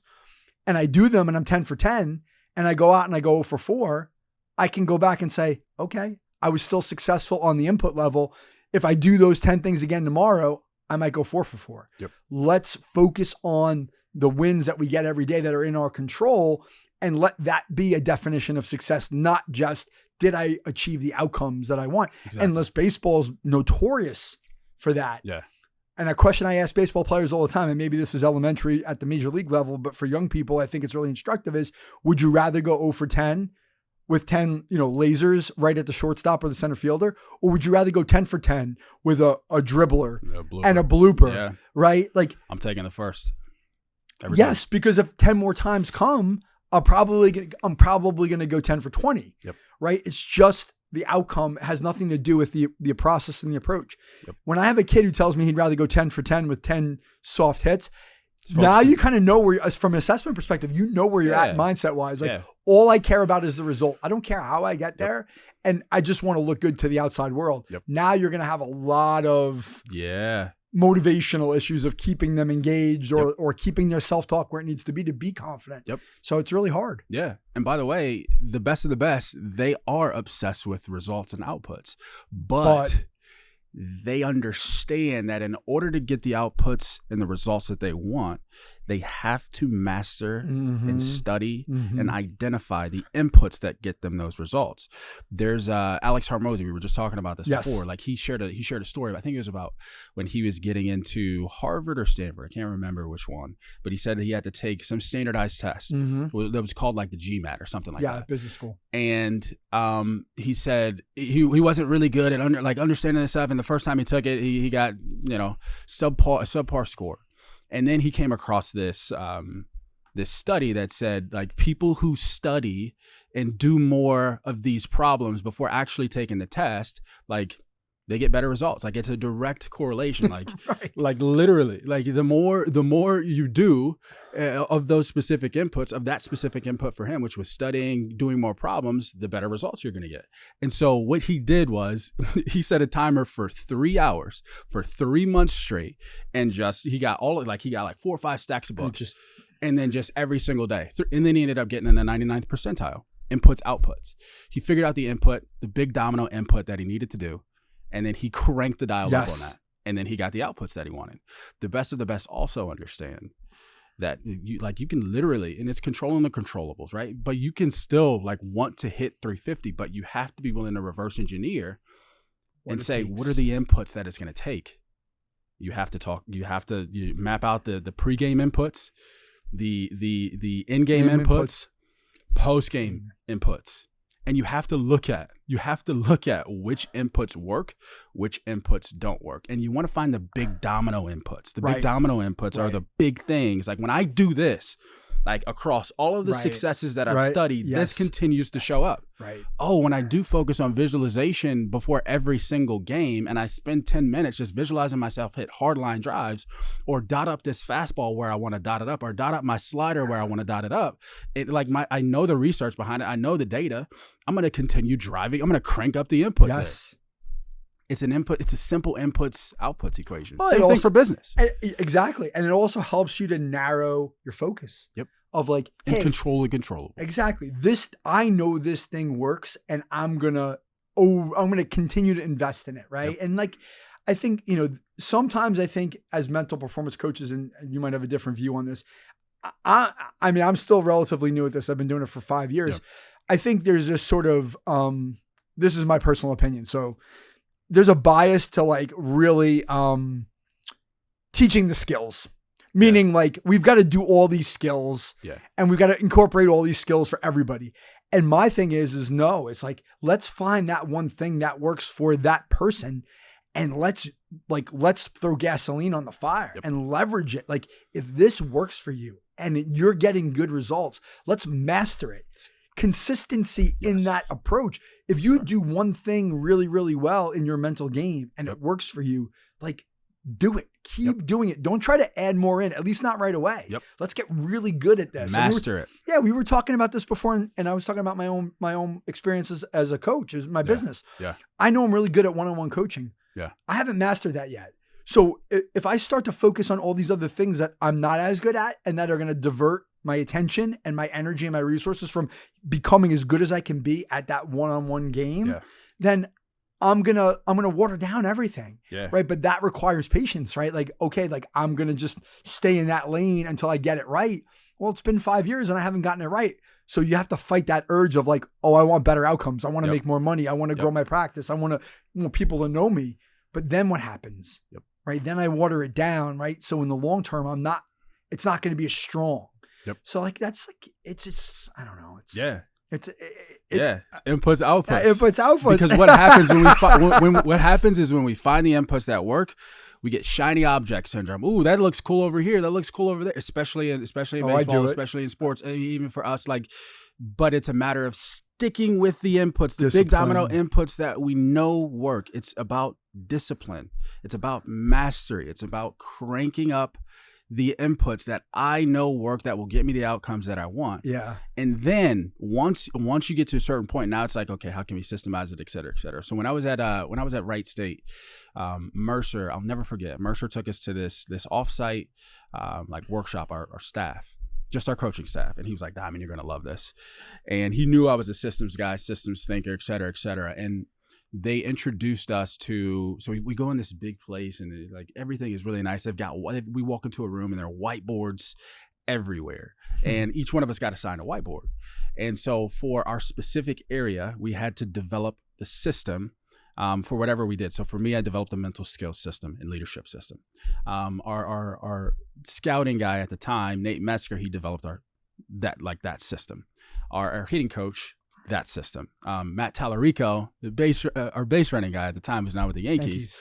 And I do them and I'm 10 for 10 and I go out and I go for 4, I can go back and say, okay, I was still successful on the input level. If I do those 10 things again tomorrow, I might go 4 for 4. Let's focus on the wins that we get every day that are in our control and let that be a definition of success, not just did I achieve the outcomes that I want. Unless baseball's notorious for that. And a question I ask baseball players all the time, and maybe this is elementary at the major league level, but for young people, I think it's really instructive is, would you rather go 0 for 10 with 10, lasers right at the shortstop or the center fielder? Or would you rather go 10 for 10 with a dribbler and a blooper, right? Like I'm taking the first. Yes, because if 10 more times come, I'm probably going to go 10 for 20, right? It's just the outcome has nothing to do with the process and the approach. When I have a kid who tells me he'd rather go 10 for 10 with 10 soft hits, now you kind of know where, from an assessment perspective, you know where you're at mindset wise. Like all I care about is the result. I don't care how I get there. And I just want to look good to the outside world. Now you're going to have a lot of motivational issues of keeping them engaged or keeping their self-talk where it needs to be confident. So it's really hard. And by the way, the best of the best, they are obsessed with results and outputs, but they understand that in order to get the outputs and the results that they want, they have to master and study and identify the inputs that get them those results. There's Alex Hormozy. We were just talking about this before. Like he shared a story. I think it was about when he was getting into Harvard or Stanford. I can't remember which one, but he said that he had to take some standardized test that was called like the GMAT or something like that. Yeah, business school. And he said he wasn't really good at understanding this stuff. And the first time he took it, he got subpar score. And then he came across this this study that said like people who study and do more of these problems before actually taking the test, like they get better results. Like it's a direct correlation. Like like literally, like the more you do of those specific inputs, of that specific input for him, which was studying, doing more problems, the better results you're going to get. And so what he did was he set a timer for 3 hours for 3 months straight, and he got 4 or 5 stacks of books, and then just every single day. And then he ended up getting in the 99th percentile. Inputs, outputs. He figured out the input, the big domino input that he needed to do. And then he cranked the dial up on that. And then he got the outputs that he wanted. The best of the best also understand that you can literally, and it's controlling the controllables, right? But you can still want to hit 350, but you have to be willing to reverse engineer and say, what are the inputs that it's going to take? You have to map out the pregame inputs, the in-game inputs, post-game inputs. And you have to look at which inputs work, which inputs don't work. And you want to find the big domino inputs. The big domino inputs are the big things. Like when I do this, like across all of the successes that I've studied, this continues to show up. Oh, when I do focus on visualization before every single game and I spend 10 minutes just visualizing myself hit hard line drives or dot up this fastball where I want to dot it up or dot up my slider where I want to dot it up. I know the research behind it. I know the data. I'm going to continue driving. I'm going to crank up the inputs. It's an input. It's a simple inputs outputs equation. Well, Same thing for business. Exactly. And it also helps you to narrow your focus. Of like, and control the controllable. Exactly. I know this thing works and I'm going to continue to invest in it. Right. And like, I think, sometimes I think as mental performance coaches, and you might have a different view on this. I mean, I'm still relatively new at this. I've been doing it for 5 years. I think there's this sort of, this is my personal opinion. So there's a bias to like really teaching the skills. Meaning like we've got to do all these skills and we've got to incorporate all these skills for everybody. And my thing is no, it's like, let's find that one thing that works for that person and let's throw gasoline on the fire and leverage it. Like if this works for you and you're getting good results, let's master it. Consistency in that approach. If you do one thing really, really well in your mental game and it works for you, like do it. Keep doing it. Don't try to add more in, at least not right away. Let's get really good at this. Master it. Yeah, we were talking about this before, and I was talking about my own experiences as a coach, as my business. I know I'm really good at one-on-one coaching. I haven't mastered that yet. So if I start to focus on all these other things that I'm not as good at and that are going to divert my attention and my energy and my resources from becoming as good as I can be at that one-on-one game, then I'm gonna water down everything. Right. But that requires patience, right? Like, okay, like I'm gonna just stay in that lane until I get it right. Well, it's been 5 years and I haven't gotten it right. So you have to fight that urge of like, oh, I want better outcomes. I want to make more money. I want to grow my practice. I want people to know me. But then what happens? Right. Then I water it down. Right. So in the long term, it's not going to be as strong. So like, that's like, it's I don't know. It's inputs, outputs. Inputs, outputs. Because what happens what happens is when we find the inputs that work, we get shiny object syndrome. Ooh, that looks cool over here. That looks cool over there. Especially in baseball, especially in sports, and even for us. Like, but it's a matter of sticking with the inputs, the big domino inputs that we know work. It's about discipline. It's about mastery. It's about cranking up the inputs that I know work that will get me the outcomes that I want. And then once you get to a certain point, now it's like, okay, how can we systemize it, et cetera, et cetera. So when I was at Wright State, Mercer, I'll never forget, Mercer took us to this offsite like workshop, our staff, just our coaching staff. And he was like, Diamyn, you're going to love this. And he knew I was a systems guy, systems thinker, et cetera, et cetera. And they introduced us to, so we go in this big place and like everything is really nice. We walk into a room and there are whiteboards everywhere and each one of us got assigned a whiteboard. And so for our specific area, we had to develop the system for whatever we did. So for me, I developed a mental skills system and leadership system. Our scouting guy at the time, Nate Metzger, he developed that system. Our hitting coach, that system. Matt Tallarico, our base running guy at the time, who's now with the Yankees,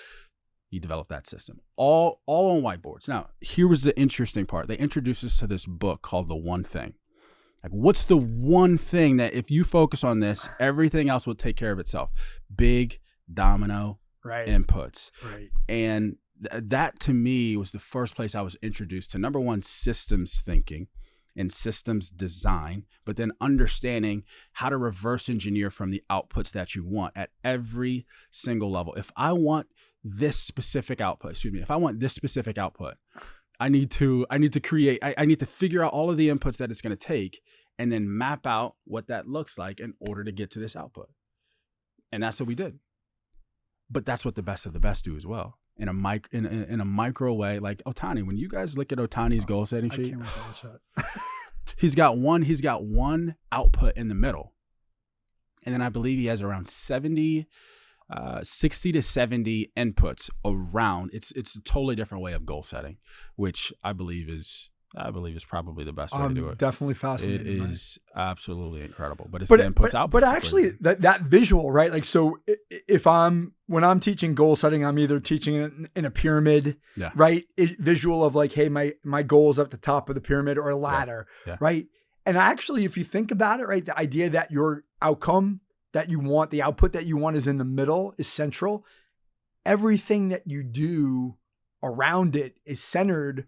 he developed that system. All on whiteboards. Now, here was the interesting part. They introduced us to this book called The One Thing. Like, what's the one thing that if you focus on this, everything else will take care of itself? Big domino inputs. And that to me was the first place I was introduced to, number one, systems thinking and systems design, but then understanding how to reverse engineer from the outputs that you want at every single level. If I want this specific output, I need to create, I need to figure out all of the inputs that it's going to take and then map out what that looks like in order to get to this output. And that's what we did. But that's what the best of the best do as well. In a micro way, like Ohtani. When you guys look at Ohtani's goal setting sheet, I can't watch that. he's got one output in the middle, and then I believe he has around 60 to 70 inputs around. It's a totally different way of goal setting, which I believe is probably the best way to do it. Definitely fascinating. It is absolutely incredible. But it's the inputs, outputs. But actually, that visual, right? Like, so when I'm teaching goal setting, I'm either teaching it in a pyramid, right? Visual of like, hey, my goal is up the top of the pyramid or a ladder, right? And actually, if you think about it, right, the idea that your outcome that you want, the output that you want is in the middle, is central. Everything that you do around it is centered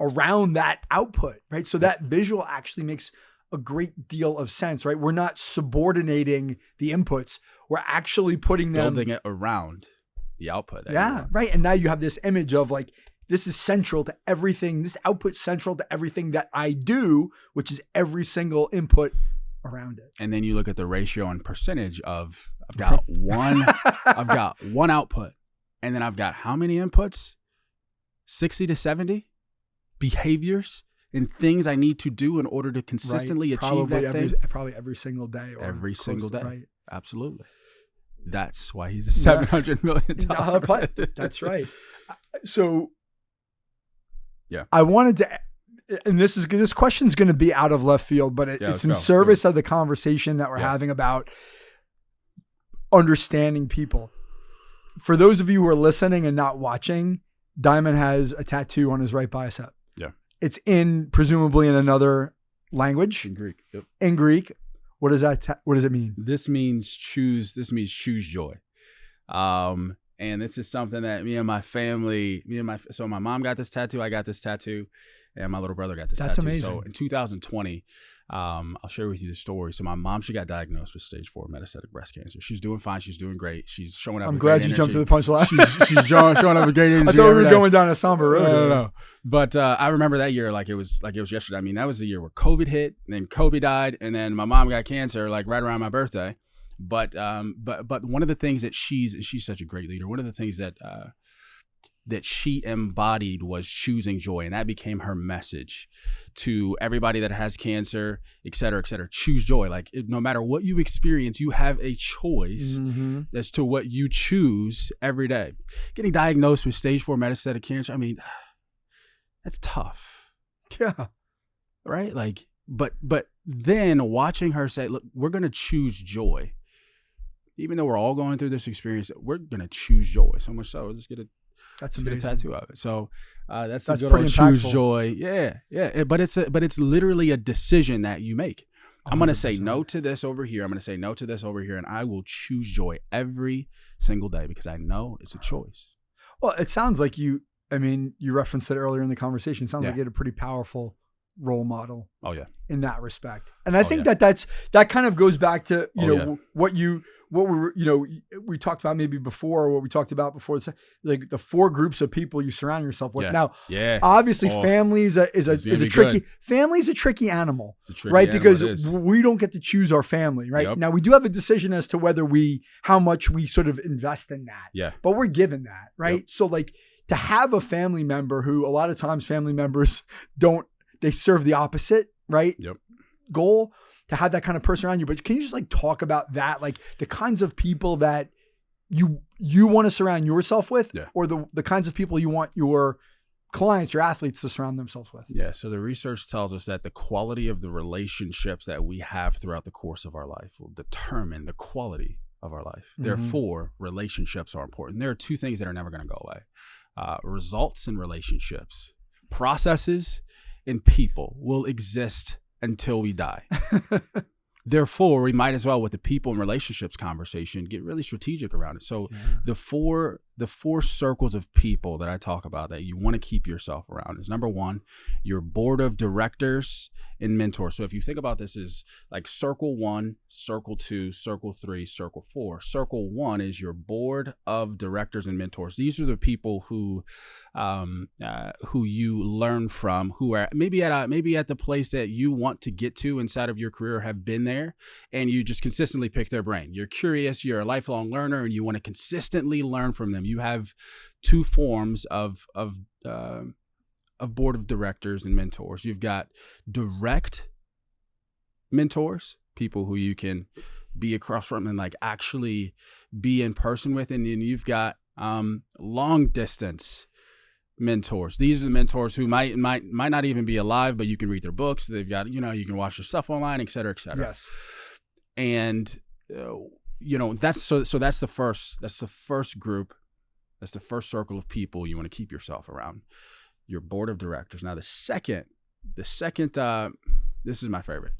around that output, right? So that visual actually makes a great deal of sense, right? We're not subordinating the inputs. We're actually putting them, building it around the output. Right. And now you have this image of like, this is central to everything. This output's central to everything that I do, which is every single input around it. And then you look at the ratio and percentage of, I've got one output, and then I've got how many inputs? 60 to 70 behaviors and things I need to do in order to consistently achieve that thing. Probably every single day. Every single day. Right. Absolutely. That's why he's a $700 million player. That's right. So Yeah. I wanted to, and this question's going to be out of left field, but it's in service of the conversation that we're having about understanding people. For those of you who are listening and not watching, Diamyn has a tattoo on his right bicep. Yeah. It's presumably in another language. In Greek. Yep. In Greek. What does that? What does it mean? This means choose joy. And this is something that so my mom got this tattoo, I got this tattoo, and my little brother got this tattoo. That's amazing. So in 2020, I'll share with you the story. So my mom, she got diagnosed with stage 4 metastatic breast cancer. She's doing fine. She's doing great. She's showing up. I'm glad you jumped to the punchline. She's showing up with great energy. I thought we were going down a somber road. No. But I remember that year like it was yesterday. I mean, that was the year where COVID hit, and then Kobe died, and then my mom got cancer like right around my birthday. But one of the things that she's such a great leader. One of the things that she embodied was choosing joy, and that became her message to everybody that has cancer, et cetera, et cetera. Choose joy. Like no matter what you experience, you have a choice as to what you choose every day. Getting diagnosed with stage 4 metastatic cancer, I mean, that's tough. Yeah. Right? Like, but then watching her say, look, we're going to choose joy. Even though we're all going through this experience, we're going to choose joy. So much so, let's get a tattoo of it. So that's the good old choose joy. Yeah. But it's literally a decision that you make. I'm going to say no to this over here. I'm going to say no to this over here. And I will choose joy every single day because I know it's a choice. Well, it sounds like you referenced it earlier in the conversation. It sounds like you had a pretty powerful role model. Oh yeah. In that respect. And I think that kind of goes back to, we talked about maybe before, or what we talked about before, it's like the 4 groups of people you surround yourself with. Now, obviously family is a tricky animal, right? Because we don't get to choose our family, right? Yep. Now we do have a decision as to how much we sort of invest in that. Yeah. But we're given that, right? Yep. So like to have a family member who a lot of times family members they serve the opposite, right? Yep. Goal. To have that kind of person around you. But can you just like talk about that? Like the kinds of people that you want to surround yourself with, or the kinds of people you want your clients, your athletes to surround themselves with? Yeah. So the research tells us that the quality of the relationships that we have throughout the course of our life will determine the quality of our life. Mm-hmm. Therefore, relationships are important. There are 2 things that are never going to go away. Results and relationships. Processes and people will exist until we die. Therefore, we might as well, with the people and relationships conversation, get really strategic around it. So the four circles of people that I talk about that you want to keep yourself around is, number 1, your board of directors and mentors. So if you think about this as like circle 1, circle 2, circle 3, circle 4. Circle 1 is your board of directors and mentors. These are the people who you learn from, who are maybe at the place that you want to get to inside of your career, have been there, and you just consistently pick their brain. You're curious, you're a lifelong learner, and you want to consistently learn from them. You have 2 forms of board of directors and mentors. You've got direct mentors, people who you can be across from and like actually be in person with, and then you've got long distance mentors. These are the mentors who might not even be alive, but you can read their books. They've got, you can watch their stuff online, et cetera, et cetera. Yes. And that's the first group. That's the first circle of people you want to keep yourself around. Your board of directors. Now the second, this is my favorite.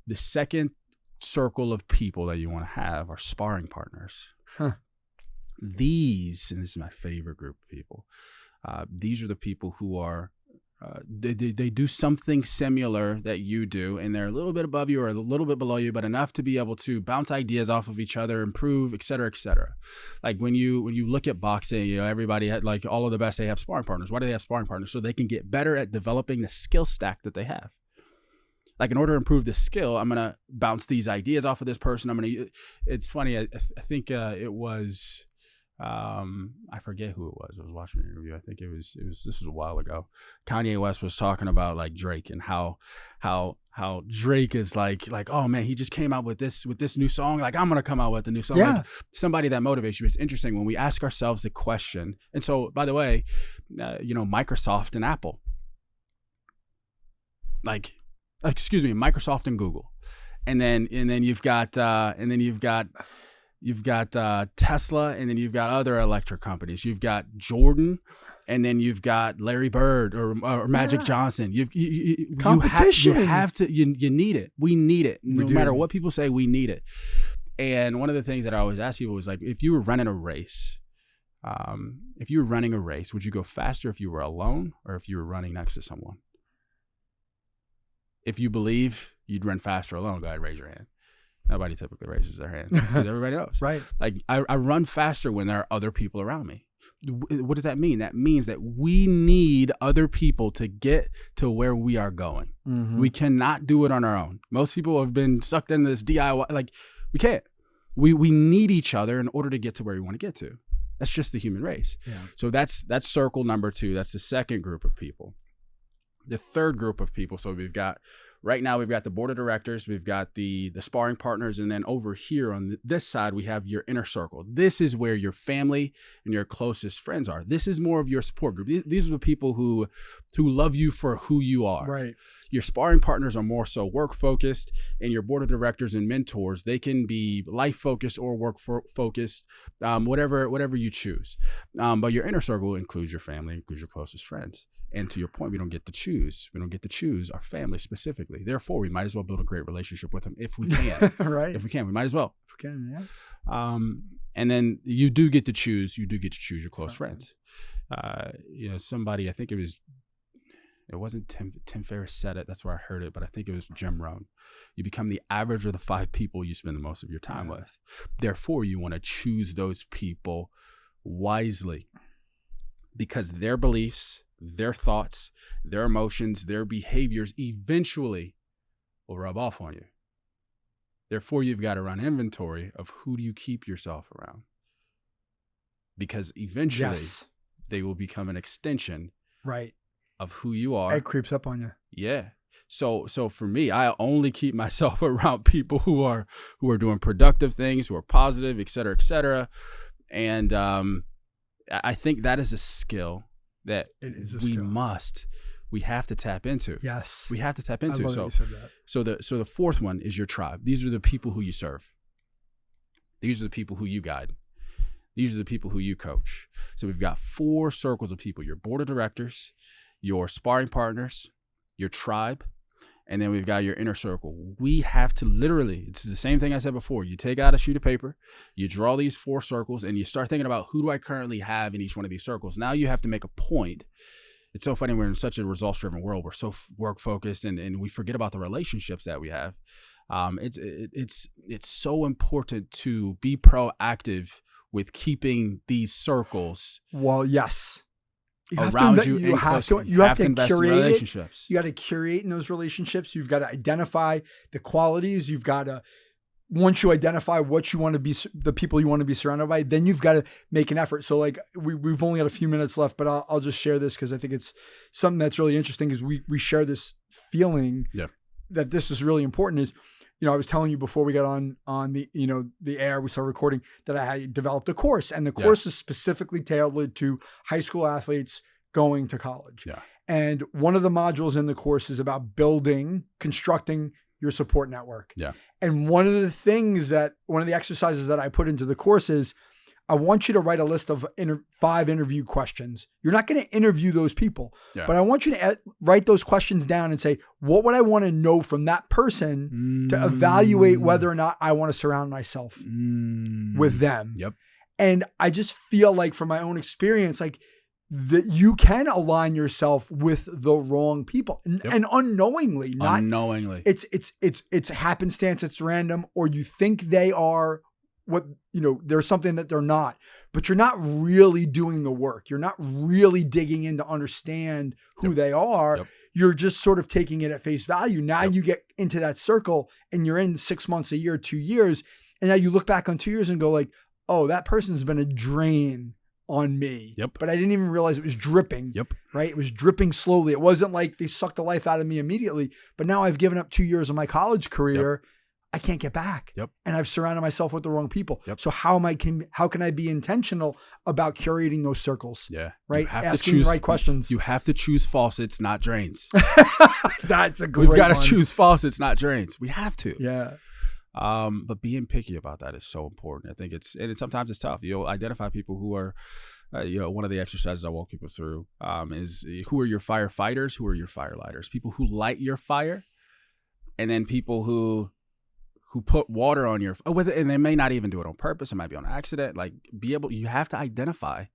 The second circle of people that you want to have are sparring partners. Huh. And this is my favorite group of people. These are the people who are, they do something similar that you do, and they're a little bit above you or a little bit below you, but enough to be able to bounce ideas off of each other, improve, et cetera, et cetera. Like when you look at boxing, everybody had, like, all of the best, they have sparring partners. Why do they have sparring partners? So they can get better at developing the skill stack that they have. Like, in order to improve this skill, I'm going to bounce these ideas off of this person. It's funny. I think it was I forget who it was. I was watching an interview. I think this was a while ago. Kanye West was talking about like Drake and how Drake is like, oh man, he just came out with this new song. Like, I'm going to come out with a new song. Yeah. Like, somebody that motivates you. It's interesting when we ask ourselves the question. And so, by the way, Microsoft and Apple, Microsoft and Google. And then you've got Tesla, and then you've got other electric companies. You've got Jordan, and then you've got Larry Bird or Magic Johnson. Competition. You need it. We need it. No matter what people say, we need it. And one of the things that I always ask people is like, if you were running a race, would you go faster if you were alone or if you were running next to someone? If you believe you'd run faster alone, go ahead, raise your hand. Nobody typically raises their hands because everybody knows. Right. Like I run faster when there are other people around me. What does that mean? That means that we need other people to get to where we are going. Mm-hmm. We cannot do it on our own. Most people have been sucked into this DIY. Like, we can't. We need each other in order to get to where we want to get to. That's just the human race. Yeah. So that's circle number 2. That's the second group of people. The third group of people. So right now we've got the board of directors, we've got the sparring partners, and then over here on this side we have your inner circle. This is where your family and your closest friends are. This is more of your support group. These are the people who love you for who you are. Right. Your sparring partners are more so work focused, and your board of directors and mentors, they can be life focused or work focused, whatever you choose. But your inner circle includes your family, includes your closest friends. And to your point, we don't get to choose. We don't get to choose our family specifically. Therefore, we might as well build a great relationship with them if we can. Right. If we can, we might as well. If we can, yeah. And then you do get to choose. You do get to choose your close friends. Somebody, I think it wasn't Tim Ferriss said it. That's where I heard it, but I think it was Jim Rohn. You become the average of the 5 people you spend the most of your time with. Therefore, you want to choose those people wisely because their beliefs, their thoughts, their emotions, their behaviors eventually will rub off on you. Therefore, you've got to run inventory of who do you keep yourself around. Because eventually they will become an extension of who you are. It creeps up on you. Yeah. So for me, I only keep myself around people who are doing productive things, who are positive, et cetera, et cetera. And I think that is a skill that we have to tap into. Yes. We have to tap into. I love that you said that. So the fourth one is your tribe. These are the people who you serve. These are the people who you guide. These are the people who you coach. So we've got 4 circles of people: your board of directors, your sparring partners, your tribe, and then we've got your inner circle. We have to literally, it's the same thing I said before. You take out a sheet of paper, you draw these 4 circles, and you start thinking about who do I currently have in each one of these circles. Now you have to make a point. It's so funny. We're in such a results-driven world. We're so work-focused, and we forget about the relationships that we have. It's so important to be proactive with keeping these circles. Well, yes. You have to curate relationships. You got to curate in those relationships. You've got to identify the qualities. You've got to, once you identify what you want to be, the people you want to be surrounded by, then you've got to make an effort. So like we've only got a few minutes left, but I'll just share this because I think it's something that's really interesting. Is we share this feeling that this is really important. Is, I was telling you before we got on the, the air, we started recording, that I had developed a course, and the course is specifically tailored to high school athletes going to college. Yeah. And one of the modules in the course is about constructing your support network. Yeah. And one of the exercises that I put into the course is, I want you to write a list of 5 interview questions. You're not going to interview those people, but I want you to write those questions down and say, what would I want to know from that person to evaluate whether or not I want to surround myself with them? Yep. And I just feel like, from my own experience, like that you can align yourself with the wrong people and unknowingly, it's happenstance, it's random, or you think they are there's something that they're not, but you're not really doing the work. You're not really digging in to understand who they are. Yep. You're just sort of taking it at face value. Now you get into that circle and you're in 6 months, a year, 2 years. And now you look back on 2 years and go like, oh, that person's been a drain on me. Yep. But I didn't even realize it was dripping. Yep. Right? It was dripping slowly. It wasn't like they sucked the life out of me immediately. But now I've given up 2 years of my college career. Yep. I can't get back. Yep. And I've surrounded myself with the wrong people. Yep. So how can I be intentional about curating those circles? Yeah. Right? Asking the right questions. You have to choose faucets, not drains. That's a great We've got to one. choose faucets, not drains. We have to. Yeah. But being picky about that is so important. I think sometimes it's tough. You'll identify people who are, one of the exercises I walk people through is who are your firefighters, who are your firelighters, people who light your fire, and then people who put water on your, and they may not even do it on purpose. It might be on accident. Like you have to identify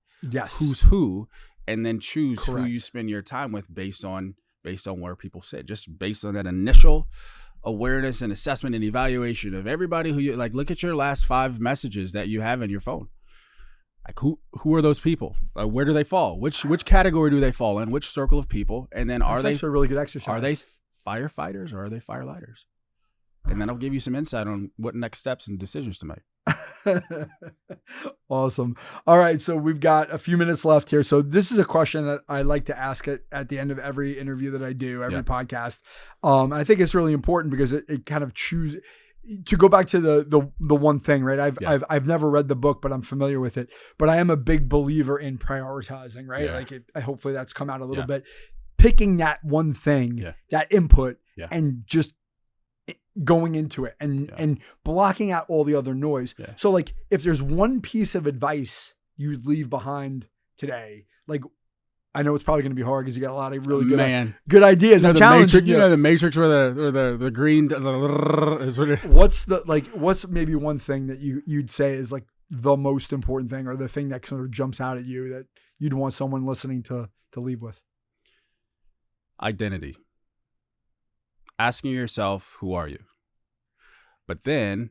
who's who, and then choose who you spend your time with based on where people sit, just based on that initial awareness and assessment and evaluation of everybody who you like. Look at your last 5 messages that you have in your phone. Like who are those people? Where do they fall? Which category do they fall in? Which circle of people? And then That's actually a really good exercise. Are they firefighters or are they firelighters? And then I'll give you some insight on what next steps and decisions to make. Awesome. All right. So we've got a few minutes left here. So this is a question that I like to ask at the end of every interview that I do, every podcast. I think it's really important because it kind of to go back to the one thing, right? I've never read the book, but I'm familiar with it. But I am a big believer in prioritizing, right? Yeah. Like hopefully that's come out a little bit. Picking that one thing, that input, and just going into it and blocking out all the other noise. Yeah. So like if there's one piece of advice you'd leave behind today, like I know it's probably going to be hard because you got a lot of really good ideas. I'm challenging you. The Matrix where the green. What's maybe one thing that you'd say is like the most important thing, or the thing that sort of jumps out at you that you'd want someone listening to leave with? Identity. Asking yourself, who are you? But then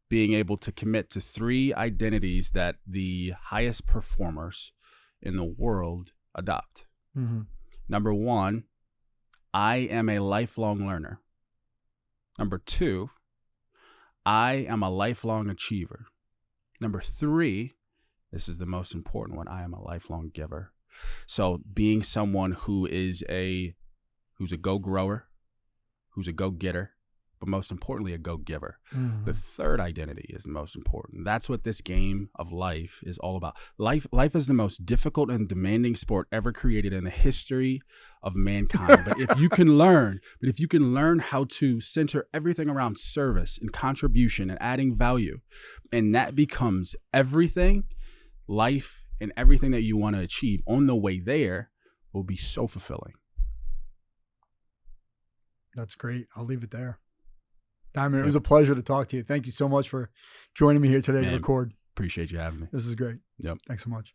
being able to commit to 3 identities that the highest performers in the world adopt. Mm-hmm. Number 1, I am a lifelong learner. Number 2, I am a lifelong achiever. Number 3, this is the most important one, I am a lifelong giver. So being someone who's a go-grower, who's a go-getter, but most importantly, a go-giver. Mm-hmm. The 3rd identity is the most important. That's what this game of life is all about. Life is the most difficult and demanding sport ever created in the history of mankind. But if you can learn how to center everything around service and contribution and adding value, and that becomes everything, life and everything that you want to achieve on the way there will be so fulfilling. That's great. I'll leave it there. Diamyn, it was a pleasure to talk to you. Thank you so much for joining me here today to record. Appreciate you having me. This is great. Yep. Thanks so much.